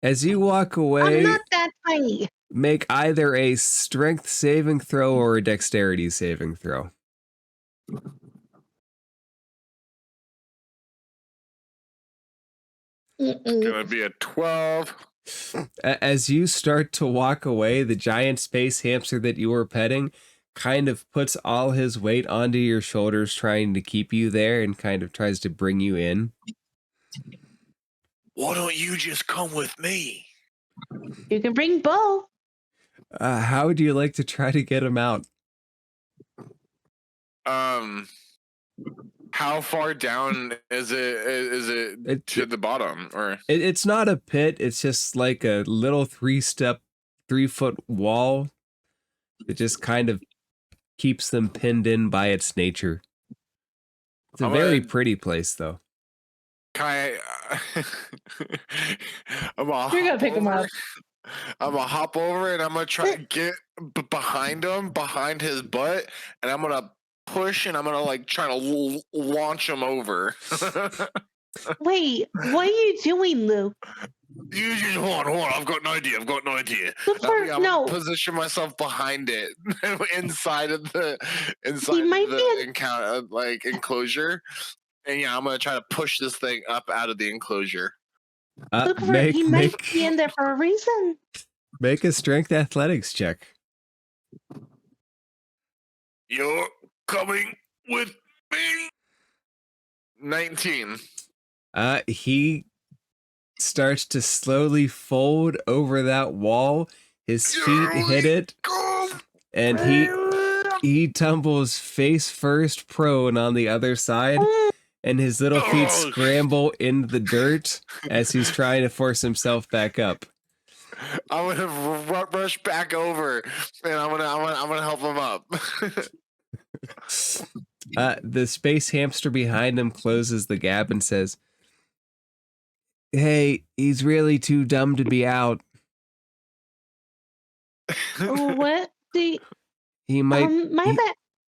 as you walk away, I'm not that tiny. make either a strength saving throw or a dexterity saving throw. Gonna be a 12. As you start to walk away, the giant space hamster that you were petting kind of puts all his weight onto your shoulders, trying to keep you there, and kind of tries to bring you in. Why don't you just come with me? You can bring both. How would you like to try to get him out? How far down is it? Is it to the bottom, or It's not a pit. It's just like a little 3-foot wall that just kind of keeps them pinned in by its nature. It's a very pretty place, though. Can You're gonna pick him up. I'm gonna hop over and I'm gonna try to get behind him, behind his butt, and I'm gonna push and I'm gonna like try to launch him over. Wait, what are you doing, Luke? You just hold on. I've got an idea. Lucifer, I'm no. gonna position myself behind it, inside of the enclosure, and yeah, I'm gonna try to push this thing up out of the enclosure. Lucifer, he might be in there for a reason. Make a strength athletics check. You're coming with me. 19. He starts to slowly fold over that wall. His feet hit it, and he tumbles face first prone on the other side, and his little feet scramble in the dirt as he's trying to force himself back up. I'm gonna rush back over, and I'm gonna help him up. The space hamster behind him closes the gap and says, "Hey, he's really too dumb to be out. What? He might.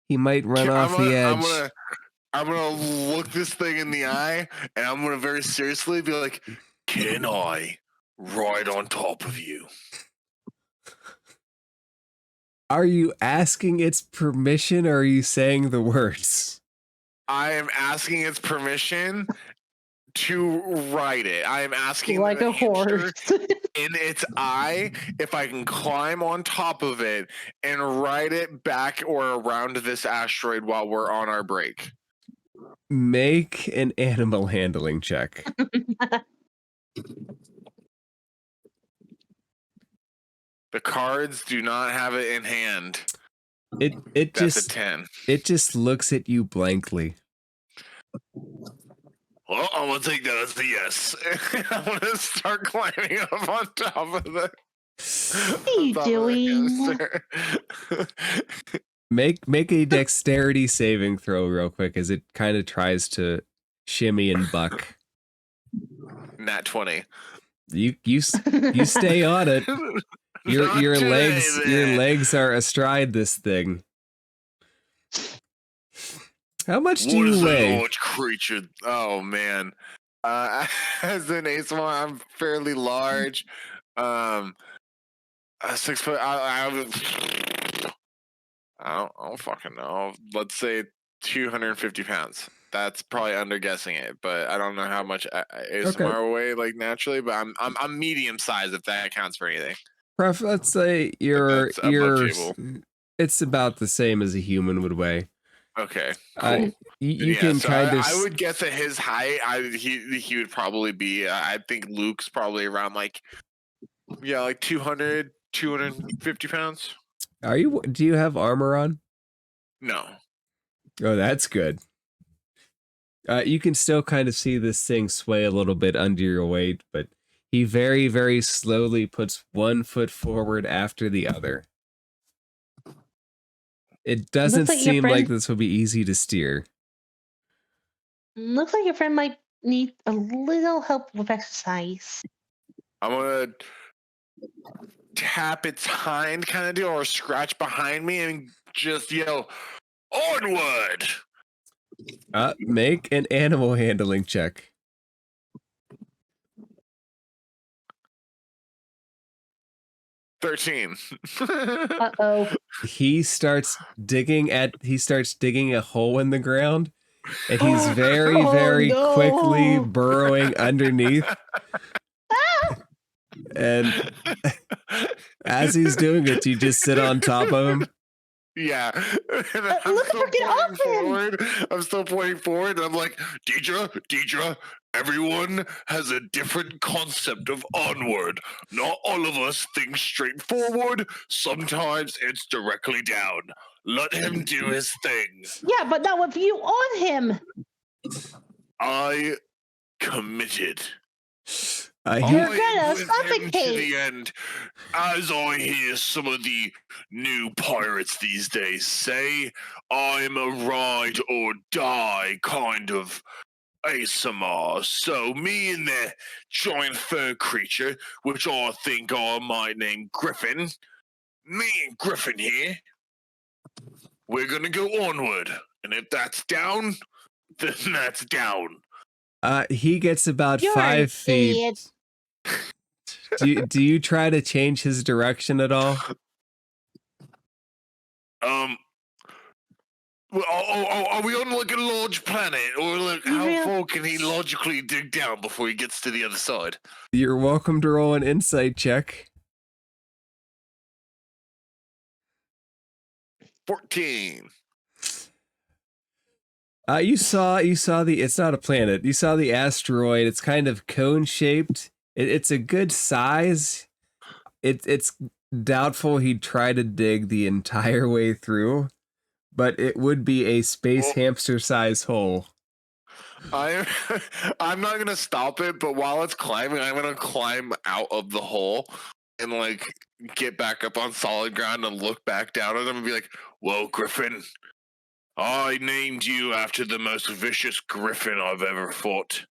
He might run off the edge." I'm gonna look this thing in the eye, and I'm gonna very seriously be like, "Can I ride on top of you?" Are you asking its permission, or are you saying the words? I am asking its permission to ride it. I am asking like a horse in its eye if I can climb on top of it and ride it back or around this asteroid while we're on our break. Make an animal handling check. The cards do not have it in hand. That's a 10. It just looks at you blankly. Well, I'm gonna take that as a yes. I'm gonna start climbing up on top of it. What are you doing? Make a dexterity saving throw real quick as it kind of tries to shimmy and buck. Nat 20. You stay on it. Your legs are astride this thing. How much do you weigh? Large creature. Oh man. As an ace one, I'm fairly large. 6 foot. I don't fucking know. Let's say 250 pounds. That's probably underguessing it, but I don't know how much ASMR weigh like naturally. But I'm medium size if that counts for anything. Let's say you're it's about the same as a human would weigh. Okay, cool. You can kind of. I would guess at his height, he would probably be. I think Luke's probably around like 200, 250 pounds. Do you have armor on? No. Oh, that's good. You can still kind of see this thing sway a little bit under your weight, but he very, very slowly puts one foot forward after the other. It doesn't seem like this will be easy to steer. Looks like your friend might need a little help with exercise. I'm gonna tap its hind kind of deal or scratch behind me and just yell, "Onward!" Make an animal handling check. 13. Uh-oh. He starts digging a hole in the ground, and he's very no. quickly burrowing underneath. And as he's doing it, you just sit on top of him. Yeah. And Look at freaking off him. I'm still pointing forward. And I'm like, Deidre, everyone has a different concept of onward. Not all of us think straight forward. Sometimes it's directly down. Let him do his thing. Yeah, but not with you on him. I committed. You're gonna with him to suffocate. the end. As I hear some of the new pirates these days say, I'm a ride or die kind of ASMR. So me and the giant fur creature, which I think I might name Griffin, me and Griffin here, we're gonna go onward. And if that's down, then that's down. He gets about You're 5 an feet. idiot. Do you try to change his direction at all? Well, are we on like a large planet, or like how far can he logically dig down before he gets to the other side? You're welcome to roll an insight check. 14. You saw the, it's not a planet. You saw the asteroid. It's kind of cone shaped. It's a good size. It's doubtful he'd try to dig the entire way through, but it would be a space hamster size hole. I'm not gonna stop it, but while it's climbing, I'm gonna climb out of the hole and like get back up on solid ground and look back down at him and be like, "Well, Griffin, I named you after the most vicious griffin I've ever fought.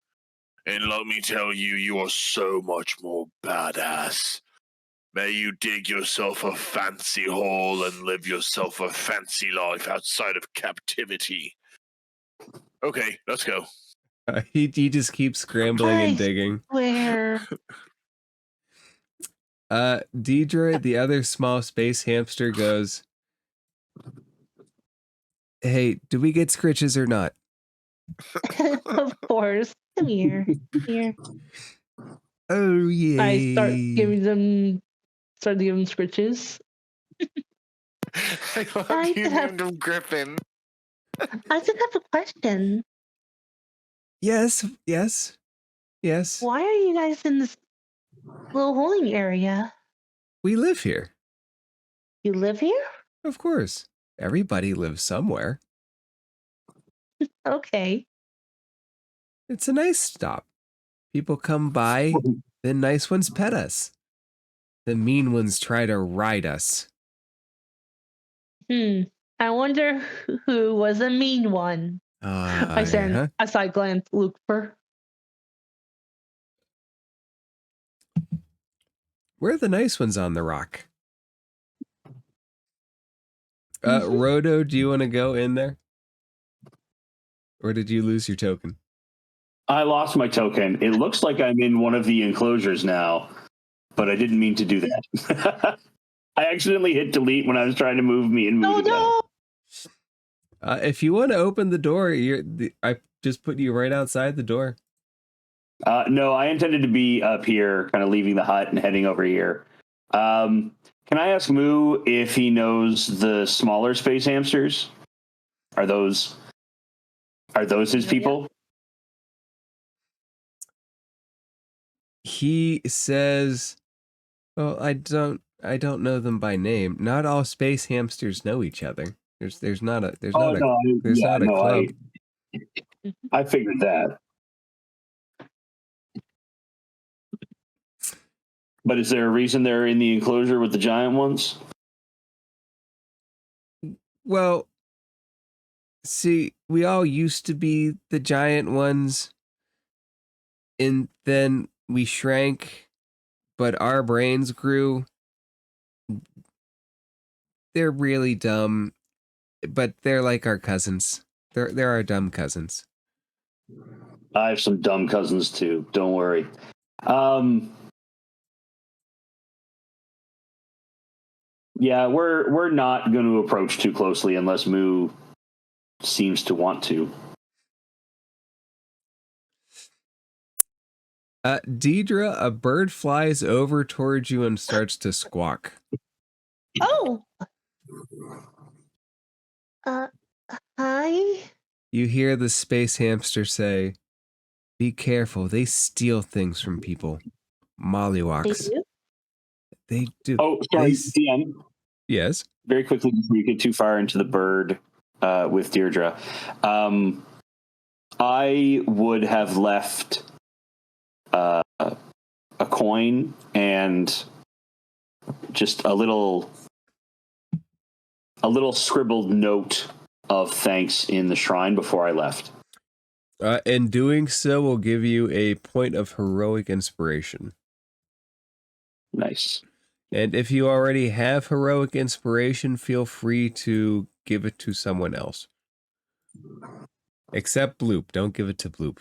And let me tell you, you are so much more badass. May you dig yourself a fancy hole and live yourself a fancy life outside of captivity." Okay, let's go. He just keeps scrambling and digging. Where? Deidre, the other small space hamster, goes, "Hey, do we get scritches or not?" Of course. Come here. Here. Oh yeah. I start giving them scritches. I love you named him Griffin. I just have a question. Yes. Why are you guys in this little holding area? We live here. You live here? Of course. Everybody lives somewhere. Okay. It's a nice stop. People come by, the nice ones pet us. The mean ones try to ride us. I wonder who was a mean one. I send a side glance, Lucifer. We're the nice ones on the rock. Rodo, do you want to go in there? Or did you lose your token? I lost my token. It looks like I'm in one of the enclosures now, but I didn't mean to do that. I accidentally hit delete when I was trying to move me and move No. If you want to open the door, I just put you right outside the door. No, I intended to be up here, kind of leaving the hut and heading over here. Can I ask Moo if he knows the smaller space hamsters? Are those his people? He says, "Well, I don't know them by name. Not all space hamsters know each other. There's not a club." I figured that. But is there a reason they're in the enclosure with the giant ones? Well, see, we all used to be the giant ones, and then we shrank, but our brains grew. They're really dumb, but they're like our cousins. They're our dumb cousins. I have some dumb cousins too. Don't worry. Yeah, we're not going to approach too closely unless Moo seems to want to. Deidre, a bird flies over towards you and starts to squawk. Oh. Hi. You hear the space hamster say, "Be careful, they steal things from people. They Mollywocks. do. They do." Oh, sorry, They DM. Yes. Very quickly before you get too far into the bird with Deirdre. I would have left a coin and just a little scribbled note of thanks in the shrine before I left. And doing so will give you a point of heroic inspiration. Nice. And if you already have heroic inspiration, feel free to give it to someone else. Except Bloop. Don't give it to Bloop.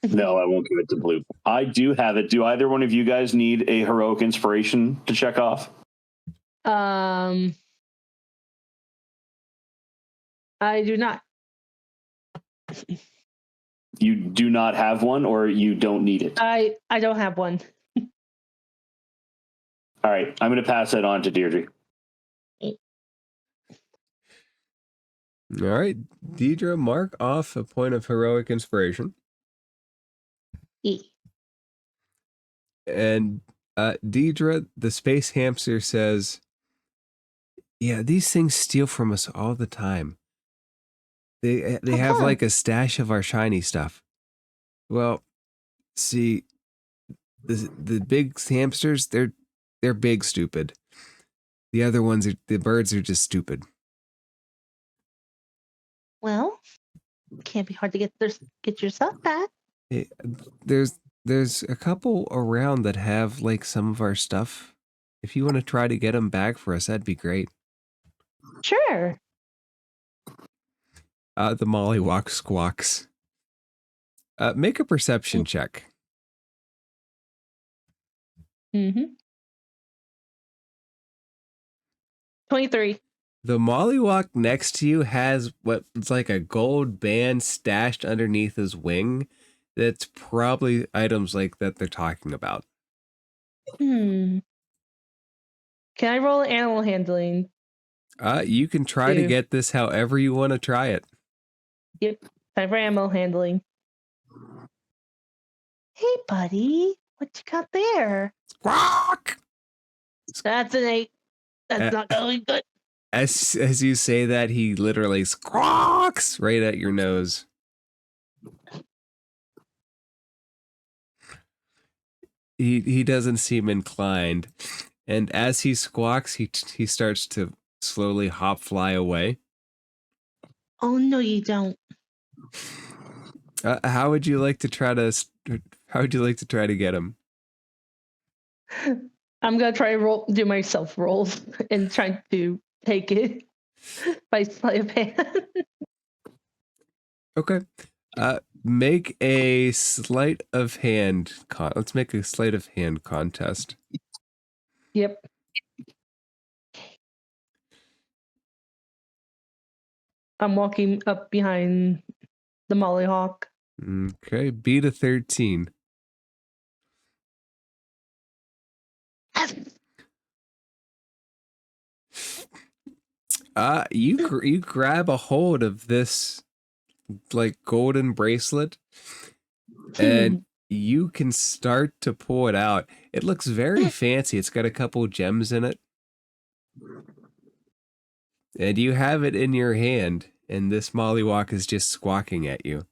No, I won't give it to Bloop. I do have it. Do either one of you guys need a heroic inspiration to check off? I do not. You do not have one, or you don't need it? I don't have one. All right, I'm going to pass that on to Deirdre. All right, Deidre, mark off a point of heroic inspiration. E. And Deidre, the space hamster, says, "Yeah, these things steal from us all the time. They have Uh-huh. like a stash of our shiny stuff. Well, see, the big hamsters, they're big stupid. The other ones the birds are just stupid." Well, can't be hard to get your stuff back. Hey, there's a couple around that have like some of our stuff. If you want to try to get them back for us, that'd be great. Sure. The mollywog squawks. Make a perception check. 23. The mollywog next to you has what's like a gold band stashed underneath his wing. That's probably items like that they're talking about. Can I roll animal handling? You can try to get this however you want to try it. Yep. Time for animal handling. Hey, buddy. What you got there? Squawk! That's an 8. That's not going good. As you say that, he literally squawks right at your nose. He doesn't seem inclined, and as he squawks, he starts to slowly hop fly away. Oh no, you don't. How would you like to try to? How would you like to try to get him? I'm gonna try to do my self rolls and try to take it by sleight of hand. Okay. Make a sleight of hand. Let's make a sleight of hand contest. Yep. I'm walking up behind the mollyhawk. Okay, beat a 13. You grab a hold of this like golden bracelet, and you can start to pull it out. It looks very fancy. It's got a couple gems in it. And you have it in your hand, and this mollywog is just squawking at you.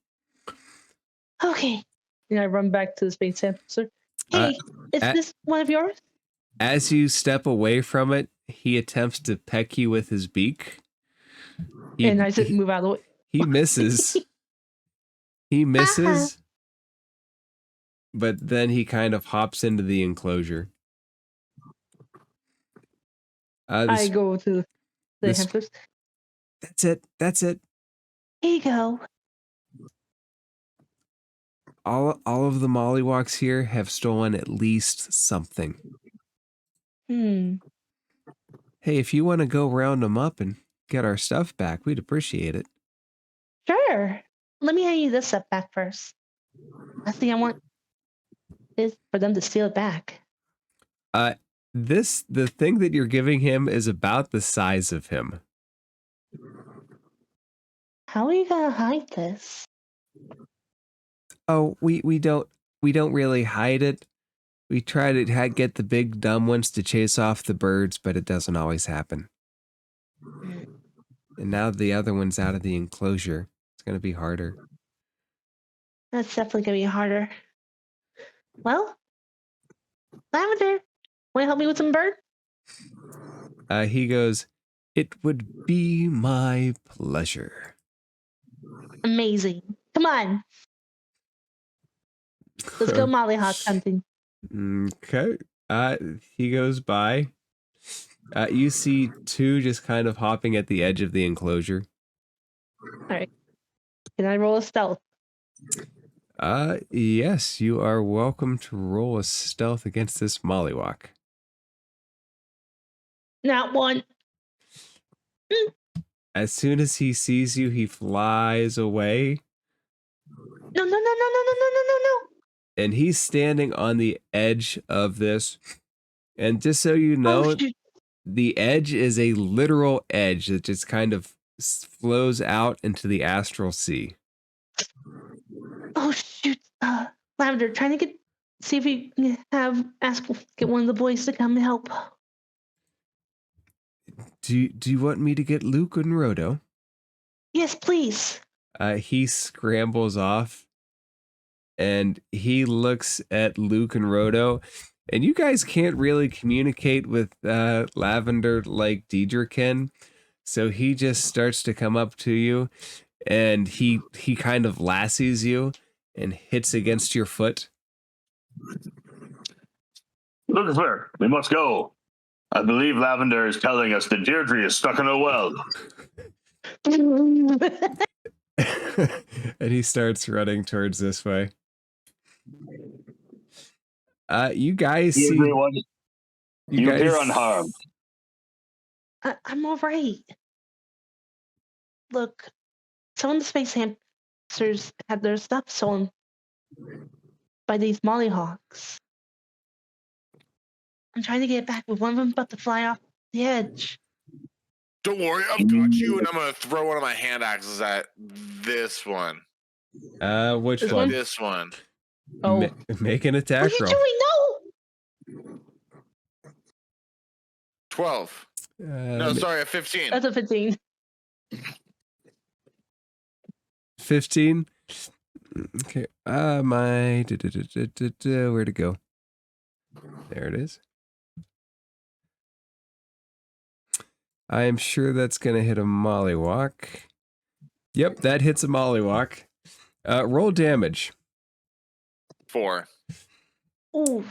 Okay. And I run back to the space hamster. Hey, is this one of yours? As you step away from it, he attempts to peck you with his beak. And I just move out of the way. He misses. He misses. But then he kind of hops into the enclosure. I go to the hamsters. That's it. That's it. Here you go. All of the mollywogs here have stolen at least something. Hey, if you want to go round them up and get our stuff back, we'd appreciate it. Sure. Let me hand you this stuff back first. Last thing I want is for them to steal it back. The thing that you're giving him is about the size of him. How are you gonna hide this? Oh, we don't really hide it. We try to get the big dumb ones to chase off the birds, but it doesn't always happen. And now the other one's out of the enclosure. It's going to be harder. That's definitely gonna be harder. Well, Lavender, want to help me with some bird? He goes, "It would be my pleasure." Amazing. Come on. Let's go mollyhawk hunting. Okay. He goes by. You see two just kind of hopping at the edge of the enclosure. All right. Can I roll a stealth? Yes, you are welcome to roll a stealth against this mollywalk. Not one. As soon as he sees you, he flies away. No, no, no, no, no, no, no, no, no, no. And he's standing on the edge of this. And just so you know, Oh, shoot. the edge is a literal edge that just kind of flows out into the astral sea. Oh, shoot. Lavender, trying to see if we can get one of the boys to come help. Do you want me to get Luke and Rodo? Yes, please. He scrambles off and he looks at Luke and Rodo, and you guys can't really communicate with Lavender like Deidre can. So he just starts to come up to you and he kind of lassies you and hits against your foot. Lucifer, we must go. I believe Lavender is telling us that Deirdre is stuck in a well. And he starts running towards this way. You guys see... Everyone, you guys, appear unharmed. I'm all right. Look, some of the space hamsters had their stuff stolen by these mollyhawks. I'm trying to get it back, but one of them about to fly off the edge. Don't worry, I've got you, and I'm gonna throw one of my hand axes at this one. Which This one? one? This one. Oh. Make an What attack are you roll. doing? No! 12. No, sorry, a 15. That's a 15. 15. Okay. Where'd it go? There it is. I am sure that's gonna hit a mollywalk. Yep, that hits a mollywalk. Roll damage. 4. Ooh.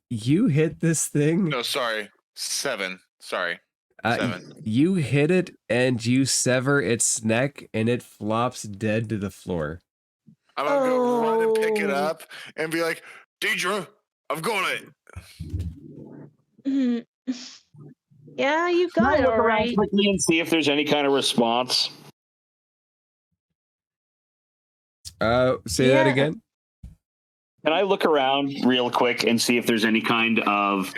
You hit this thing. No, sorry. 7. Sorry. 7. You hit it and you sever its neck and it flops dead to the floor. I'm gonna go run and pick it up and be like, Deidre, I've got it. Yeah, you got it all right. Quickly and see if there's any kind of response. Say that again. Can I look around real quick and see if there's any kind of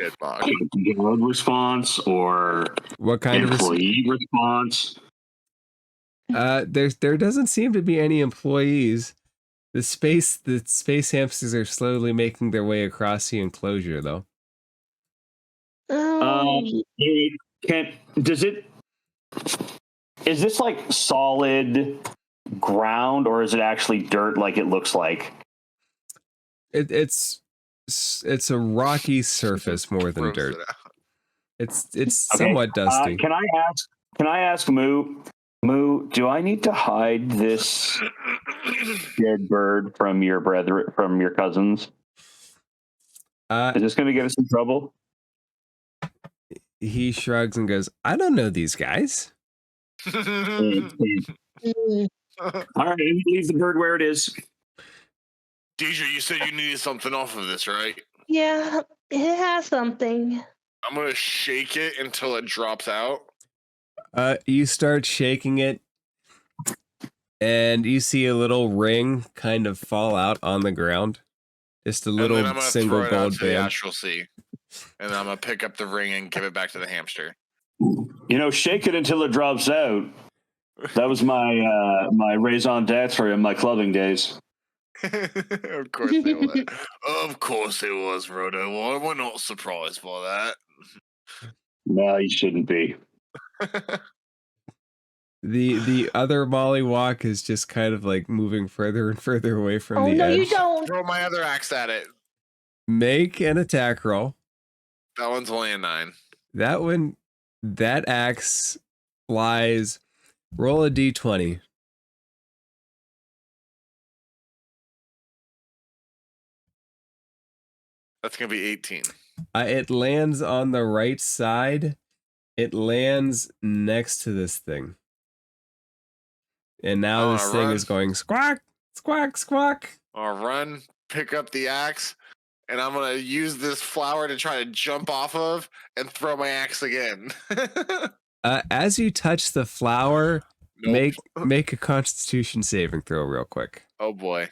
guard response or what kind employee response? There doesn't seem to be any employees. The space hamsters are slowly making their way across the enclosure, though. Is this like solid ground or is it actually dirt like it looks like? It's a rocky surface more than dirt. It's somewhat dusty. Can I ask Moo, do I need to hide this dead bird from your cousins? Is this going to get us in trouble? He shrugs and goes, I don't know these guys. All right, leave the bird where it is. Deidre, you said you needed something off of this, right? Yeah, it has something. I'm gonna shake it until it drops out. You start shaking it, and you see a little ring kind of fall out on the ground. Just a And then little I'm gonna single throw it out gold to the band. astral sea. And then I'm gonna pick up the ring and give it back to the hamster. Shake it until it drops out. That was my my raison d'etre in my clubbing days. Of course it was. Of course it was, Roto. Well, we're not surprised by that. No, you shouldn't be. The other mollywalk is just kind of like moving further and further away from Oh the no, edge. you don't. Throw my other axe at it. Make an attack roll. That one's only a 9. That axe flies. Roll a d20. That's gonna be 18. It lands on the right side. It lands next to this thing. And now this thing is going squawk, squawk, squawk. I'll run, pick up the axe, and I'm gonna use this flower to try to jump off of and throw my axe again. As you touch the flower, Nope. make a Constitution saving throw real quick. Oh boy.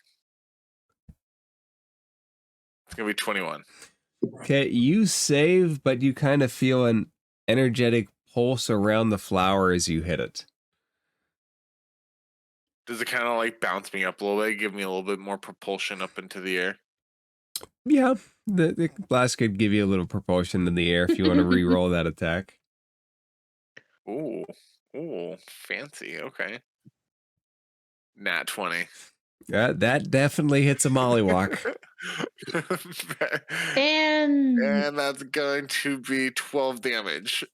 It's gonna be 21. Okay, you save, but you kind of feel an energetic pulse around the flower as you hit it. Does it kind of like bounce me up a little bit, give me a little bit more propulsion up into the air? Yeah, the blast could give you a little propulsion in the air if you want to re-roll that attack. Ooh, fancy. Okay. Nat 20. That definitely hits a mollywalk. And that's going to be 12 damage.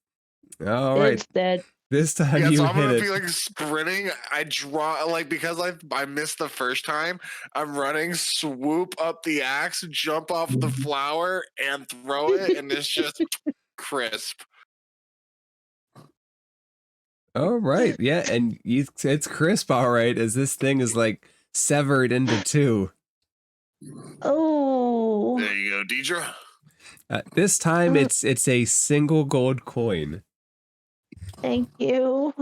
All right. it's dead. This time Yeah, you so I'm hit gonna it. be like sprinting. I draw like because I missed the first time. I'm running, swoop up the axe, jump off the flower, and throw it, and it's just crisp. All right. Yeah, and it's crisp, all right, as this thing is like severed into two. Oh. There you go, Deidre. This time it's a single gold coin. Thank you.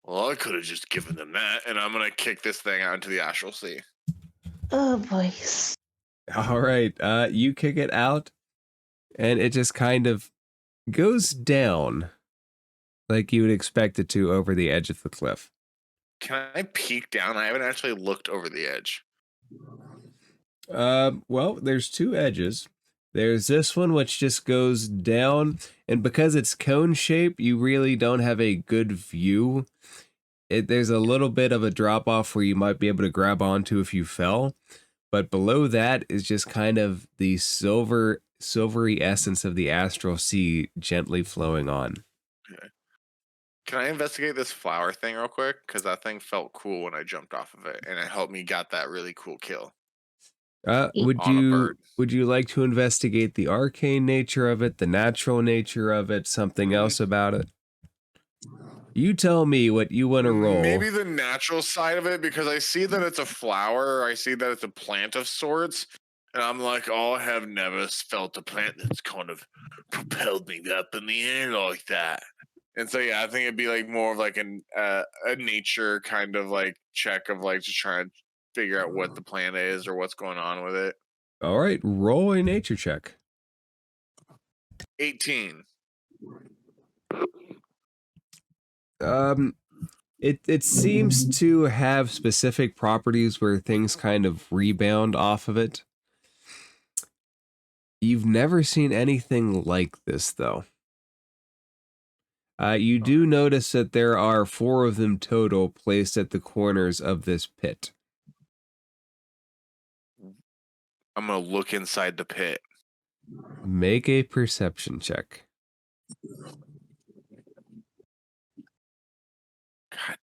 Well, I could have just given them that, and I'm gonna kick this thing out into the astral sea. Oh boy. All right. You kick it out, and it just kind of goes down like you would expect it to over the edge of the cliff. Can I peek down? I haven't actually looked over the edge. Well, there's two edges. There's this one which just goes down, and because it's cone shape, you really don't have a good view. There's a little bit of a drop off where you might be able to grab onto if you fell, but below that is just kind of the silvery essence of the astral sea gently flowing on. Okay. Can I investigate this flower thing real quick? Because that thing felt cool when I jumped off of it, and it helped me got that really cool kill. Would you like to investigate the arcane nature of it, the natural nature of it, something else about it? You tell me what you want to roll. Maybe the natural side of it, because I see that it's a flower. I see that it's a plant of sorts. And I'm like, oh, I have never felt a plant that's kind of propelled me up in the air like that. And so, yeah, I think it'd be like more of like a nature kind of like check of like just trying to figure out what the plant is or what's going on with it. All right, roll a nature check. 18. It seems to have specific properties where things kind of rebound off of it. You've never seen anything like this, though. You do notice that there are 4 of them total placed at the corners of this pit. I'm going to look inside the pit. Make a perception check. God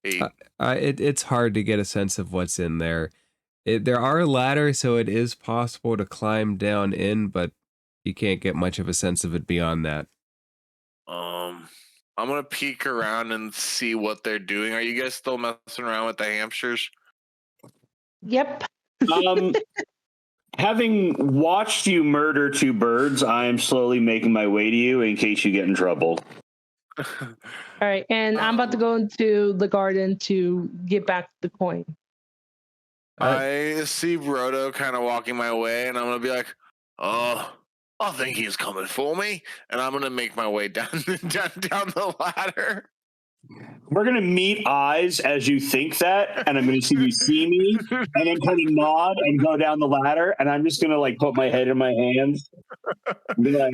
damn. 8. It's hard to get a sense of what's in there. There are ladders, so it is possible to climb down in, but you can't get much of a sense of it beyond that. I'm gonna peek around and see what they're doing. Are you guys still messing around with the hamsters? Yep. Having watched you murder 2 birds, I am slowly making my way to you in case you get in trouble. All right, and I'm about to go into the garden to get back the coin. I see Brodo kind of walking my way, and I'm gonna be like, "Oh, I think he's coming for me," and I'm gonna make my way down down the ladder. We're going to meet eyes as you think that, and I'm going to see you see me, and then kind of nod and go down the ladder, and I'm just going to like put my head in my hands. And be like,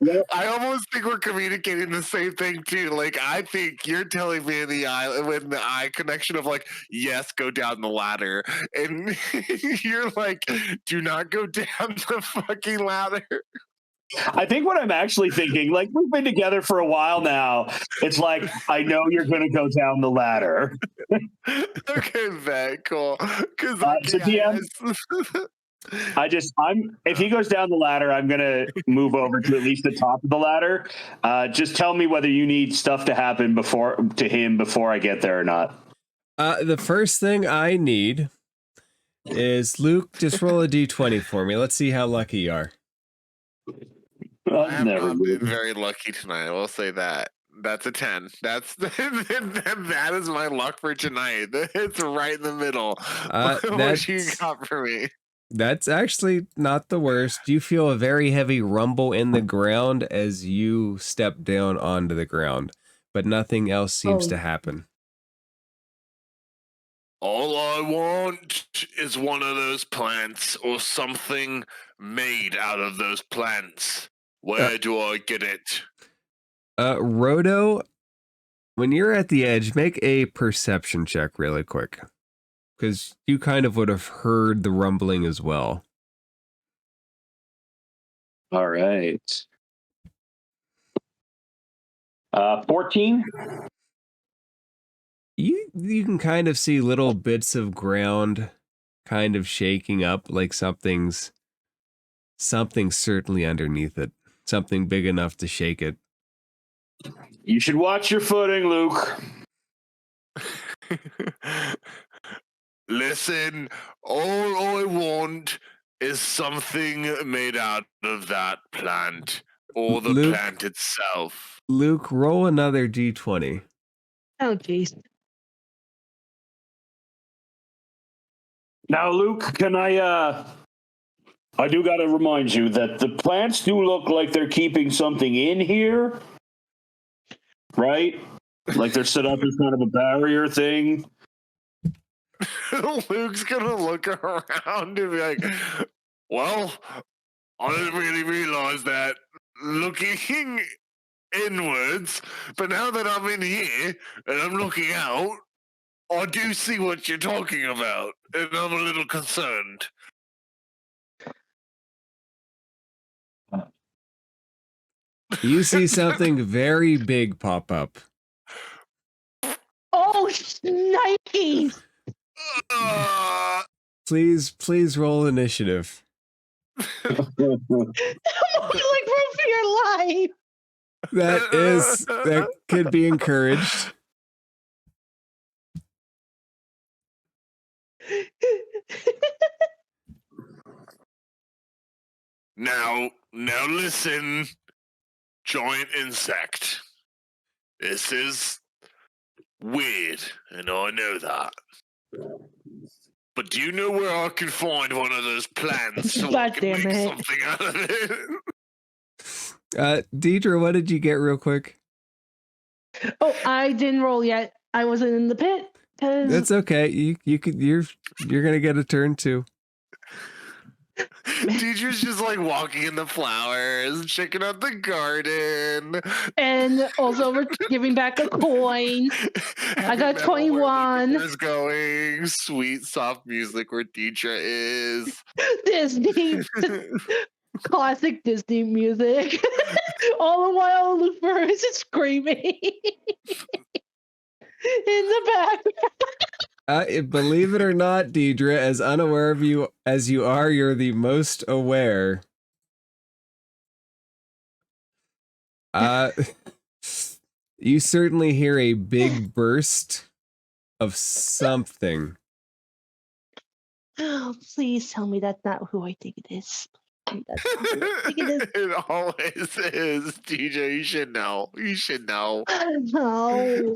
yeah. I almost think we're communicating the same thing too. Like, I think you're telling me in the eye connection of like, yes, go down the ladder, and you're like, do not go down the fucking ladder. I think what I'm actually thinking, like we've been together for a while now, it's like, I know you're going to go down the ladder. Okay, very cool. Because So DM, if he goes down the ladder, I'm going to move over to at least the top of the ladder. Just tell me whether you need stuff to happen to him before I get there or not. The first thing I need is Luke, just roll a d20 for me. Let's see how lucky you are. I have not been very lucky tonight. I will say that. That's a 10. That is my luck for tonight. It's right in the middle. What you got for me? That's actually not the worst. You feel a very heavy rumble in the ground as you step down onto the ground, but nothing else seems to happen. All I want is one of those plants or something made out of those plants. Where do I get it? Rodo, when you're at the edge, make a perception check really quick. Because you kind of would have heard the rumbling as well. All right. 14. You can kind of see little bits of ground kind of shaking up, like something's certainly underneath it. Something big enough to shake it. You should watch your footing, Luke. Listen, all I want is something made out of that plant or the plant itself. Luke, roll another d20. Oh, jeez. Now, Luke, can I do got to remind you that the plants do look like they're keeping something in here, right? Like they're set up as kind of a barrier thing. Luke's gonna look around and be like, well, I didn't really realize that looking inwards, but now that I'm in here and I'm looking out, I do see what you're talking about, and I'm a little concerned. You see something very big pop up. Oh, Nikes! Please roll initiative. I'm like, run for your life! That could be encouraged. Now listen, giant insect. This is weird, and I know that. But do you know where I can find one of those plants so I can make something out of it? Deidre, what did you get real quick? Oh, I didn't roll yet. I wasn't in the pit. That's okay. You're gonna get a turn too. Deidre's just like walking in the flowers, checking out the garden. And also we're giving back a coin. I got 21. Is going sweet, soft music where Deidre is. Disney. Classic Disney music. All the while the birds is screaming in the background. Believe it or not, Deidre, as unaware of you as you are, you're the most aware. You certainly hear a big burst of something. Oh, please tell me that's not who I think it is. It always is, DJ. You should know. You should know. No.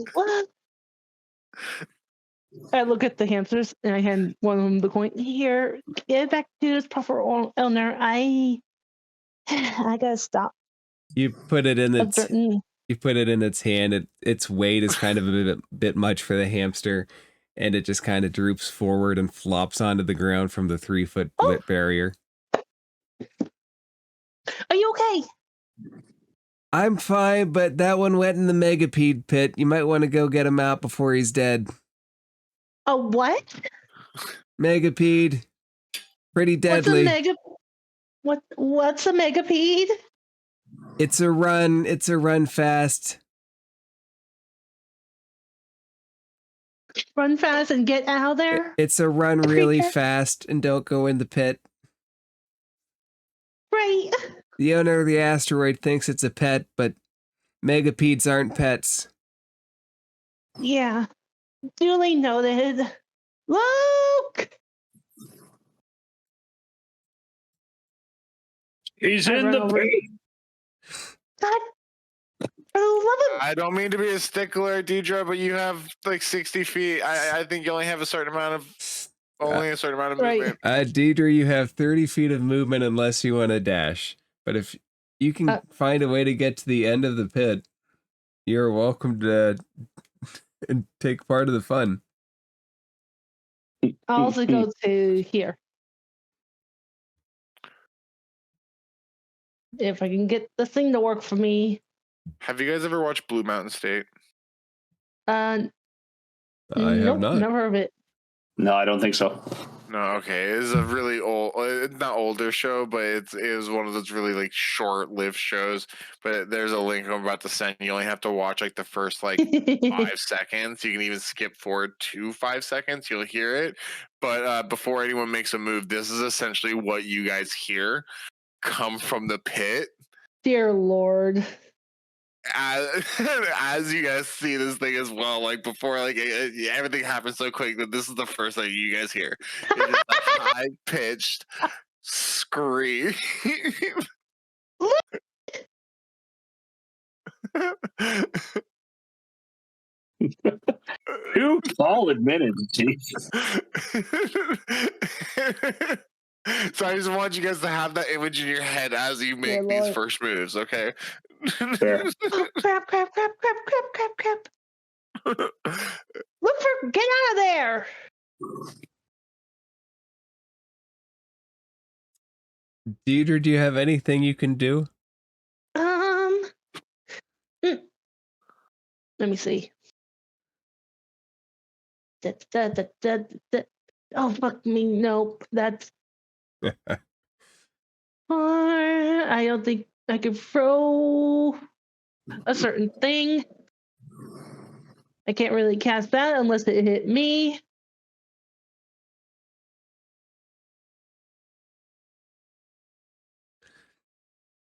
I look at the hamsters and I hand one of them the coin. Here, get it back to its proper owner. I gotta stop You put it in its observing. you put it in its hand. Its weight is kind of a bit much for the hamster, and it just kind of droops forward and flops onto the ground from the 3-foot lit barrier. Are you okay? I'm fine, but that one went in the megapede pit. You might want to go get him out before he's dead. A what? Megapede. Pretty deadly. What's a megapede? It's a run fast. Run fast and get out of there? It's a run really fast and don't go in the pit. Right. The owner of the asteroid thinks it's a pet, but megapedes aren't pets. Yeah. Duly noted. Look! He's I in run the over. pit. God, for the love of... I don't mean to be a stickler, Deidre, but you have like 60 feet. I think you only have a certain amount of Right. movement. Deidre, you have 30 feet of movement unless you want to dash. But if you can find a way to get to the end of the pit, you're welcome to take part of the fun. I'll also go to here. If I can get the thing to work for me. Have you guys ever watched Blue Mountain State? I Nope, have not. never heard of it. No, I don't think so. No, okay. It's a really old, not older show, but it was one of those really like short-lived shows. But there's a link I'm about to send. You only have to watch like the first like 5 seconds. You can even skip forward to 5 seconds. You'll hear it. But before anyone makes a move, this is essentially what you guys hear come from the pit. Dear Lord. As you guys see this thing as well, like before, like everything happens so quick that this is the first thing you guys hear. It's just a high pitched scream. 2 solid minutes, Jesus. So I just want you guys to have that image in your head as you make these first moves, okay? Fair. Oh, crap. Look for, get out of there. Deidre, do you have anything you can do? Let me see. Oh, fuck me. Nope. That's... I don't think I can throw a certain thing. I can't really cast that unless it hit me.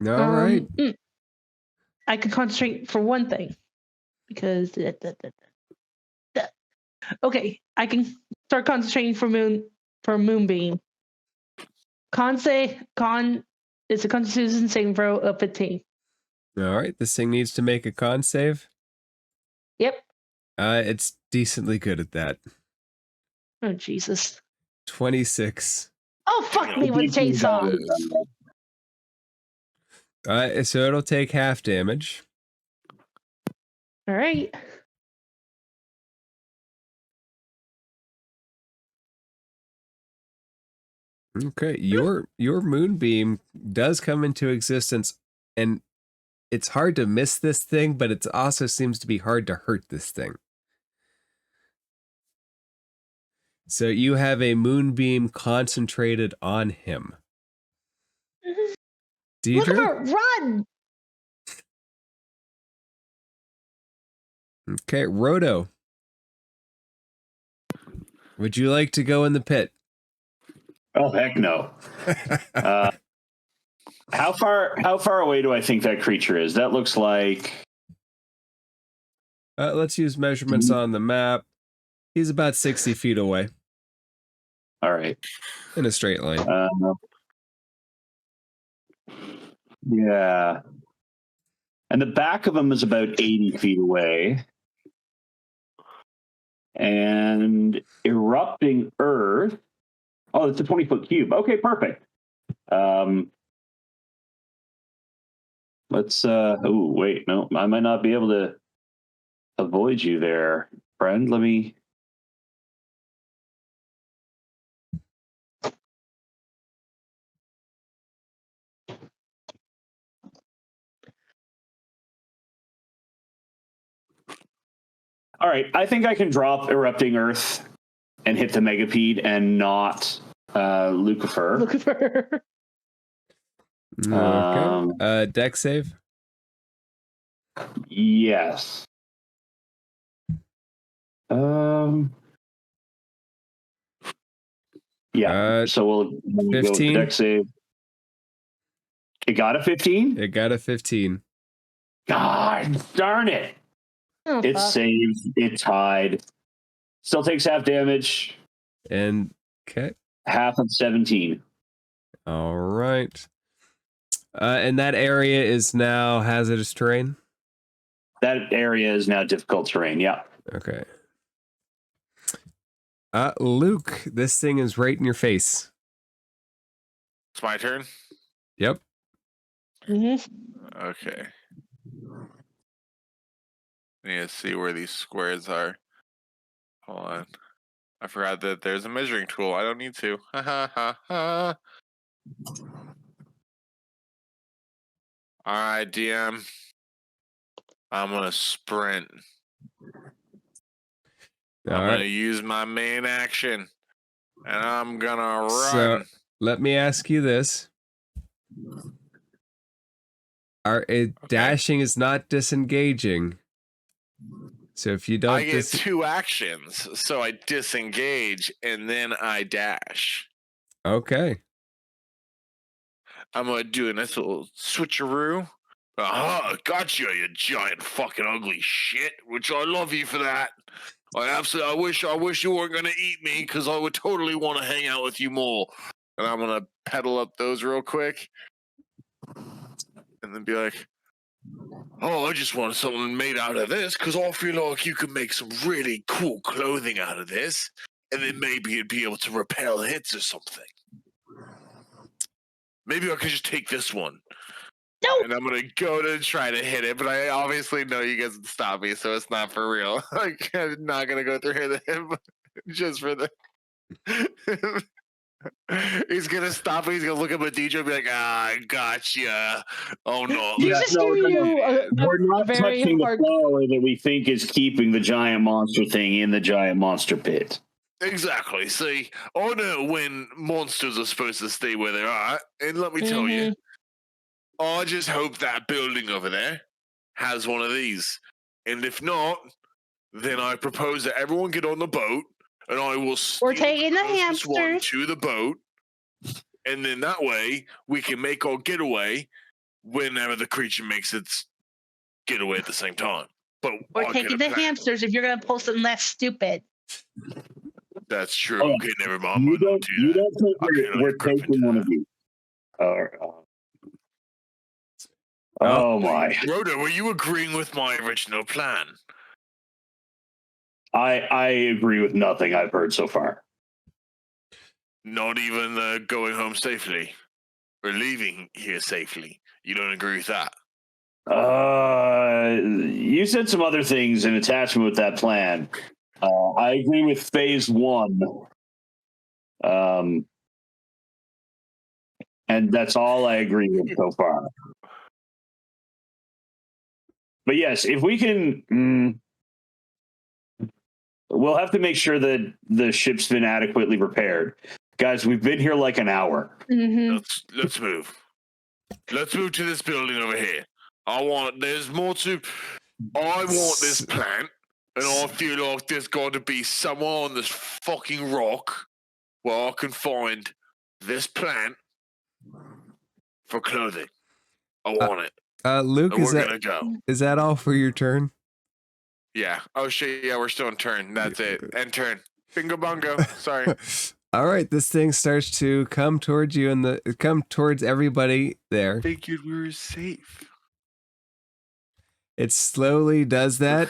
All right. I could concentrate for one thing because okay, I can start concentrating for Moonbeam. It's a Constitution saving throw of 15. All right. This thing needs to make a con save. Yep. It's decently good at that. Oh Jesus. 26. Oh fuck me with chainsaw. So it'll take half damage. All right. Okay, your moonbeam does come into existence, and it's hard to miss this thing, but it also seems to be hard to hurt this thing. So you have a moonbeam concentrated on him. Deidre? Look at her run! Okay, Roto. Would you like to go in the pit? Oh heck no. How far away do I think that creature is? That looks like Let's use measurements on the map. He's about 60 feet away. All right. In a straight line. Yeah. And the back of him is about 80 feet away. And erupting earth. Oh, it's a 20-foot cube. Okay, perfect. Let's oh wait, no, I might not be able to avoid you there, friend. Let me. All right, I think I can drop erupting earth and hit the megapede and not Lucifer. Lucifer. Okay. Deck save. Yes. Yeah. So we'll go with the 15. deck save. It got a 15? It got a 15. God darn it. Oh, It's fuck. saved. It tied. Still takes half damage. And okay. Half of 17. All right. And that area is now hazardous terrain? That area is now difficult terrain, yeah. Okay. Luke, this thing is right in your face. It's my turn. Yep. Mm-hmm. Okay. I need to see where these squares are. Hold on. I forgot that there's a measuring tool. I don't need to. Ha ha ha ha. All right, DM. I'm gonna sprint. All I'm right. gonna use my main action, and I'm gonna run. So let me ask you this: dashing is not disengaging. So if you don't, I get 2 actions. So I disengage and then I dash. Okay. I'm gonna do a nice little switcheroo. Aha, gotcha, you giant fucking ugly shit. Which I love you for that. I wish you weren't gonna eat me, because I would totally want to hang out with you more. And I'm gonna pedal up those real quick. And then be like, oh, I just want something made out of this, because I feel like you could make some really cool clothing out of this. And then maybe it'd be able to repel hits or something. Maybe I could just take this one. No. And I'm gonna go to try to hit it, but I obviously know you guys would stop me, so it's not for real. Like, I'm not gonna go through him just for the. He's gonna stop me. He's gonna look at my DJ and be like, "Ah, gotcha." Oh no! He's just giving you a We're not very touching the hard. flower that we think is keeping the giant monster thing in the giant monster pit. Exactly. See, I know when monsters are supposed to stay where they are, and let me tell you, I just hope that building over there has one of these. And if not, then I propose that everyone get on the boat, and I will We're steal taking the closest one hamsters. to the boat, and then that way we can make our getaway whenever the creature makes its getaway at the same time. But We're I taking could the have hamsters if you're gonna pull something less stupid. That's true. Oh, okay, never mind. I don't do You that. don't think Okay, we're equip taking into one that. of you. Oh my. Rhoda, were you agreeing with my original plan? I agree with nothing I've heard so far. Not even going home safely or leaving here safely. You don't agree with that? You said some other things in attachment with that plan. I agree with phase 1. And that's all I agree with so far. But yes, if we can, we'll have to make sure that the ship's been adequately repaired. Guys, we've been here like an hour. Let's move. Let's move to this building over here. There's more to. I want this plant, and I feel like there's got to be somewhere on this fucking rock where I can find this plant for clothing. I want it. Luke, And we're gonna go. Is that all for your turn? Yeah. Oh shit. Yeah, we're still in turn. That's it. End turn. Bingo bongo. Sorry. All right, this thing starts to come towards you and come towards everybody there. Figured we were safe. It slowly does that,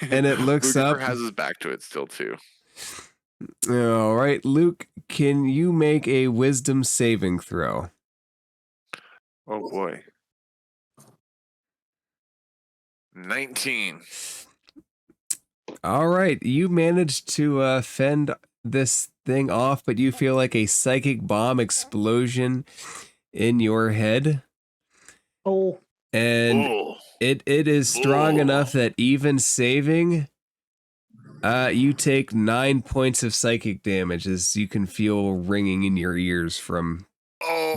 And it looks Lucifer up. has his back to it still too. All right, Luke, can you make a wisdom saving throw? Oh boy. 19. All right, you managed to fend this thing off, but you feel like a psychic bomb explosion in your head. Oh, And Oh. it is strong enough that even saving, you take 9 points of psychic damage as you can feel ringing in your ears from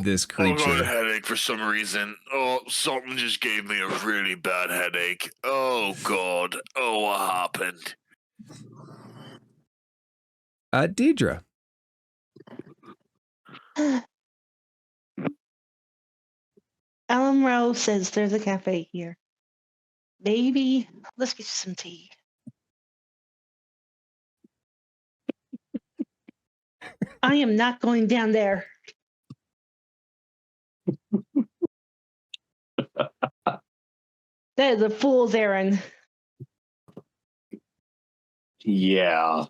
this I got a creature. headache for some reason. Oh, something just gave me a really bad headache. Oh God. Oh, what happened? Deidre. Alan Rowe says there's a cafe here. Maybe let's get you some tea. I am not going down there. That is a fool's errand. Yeah.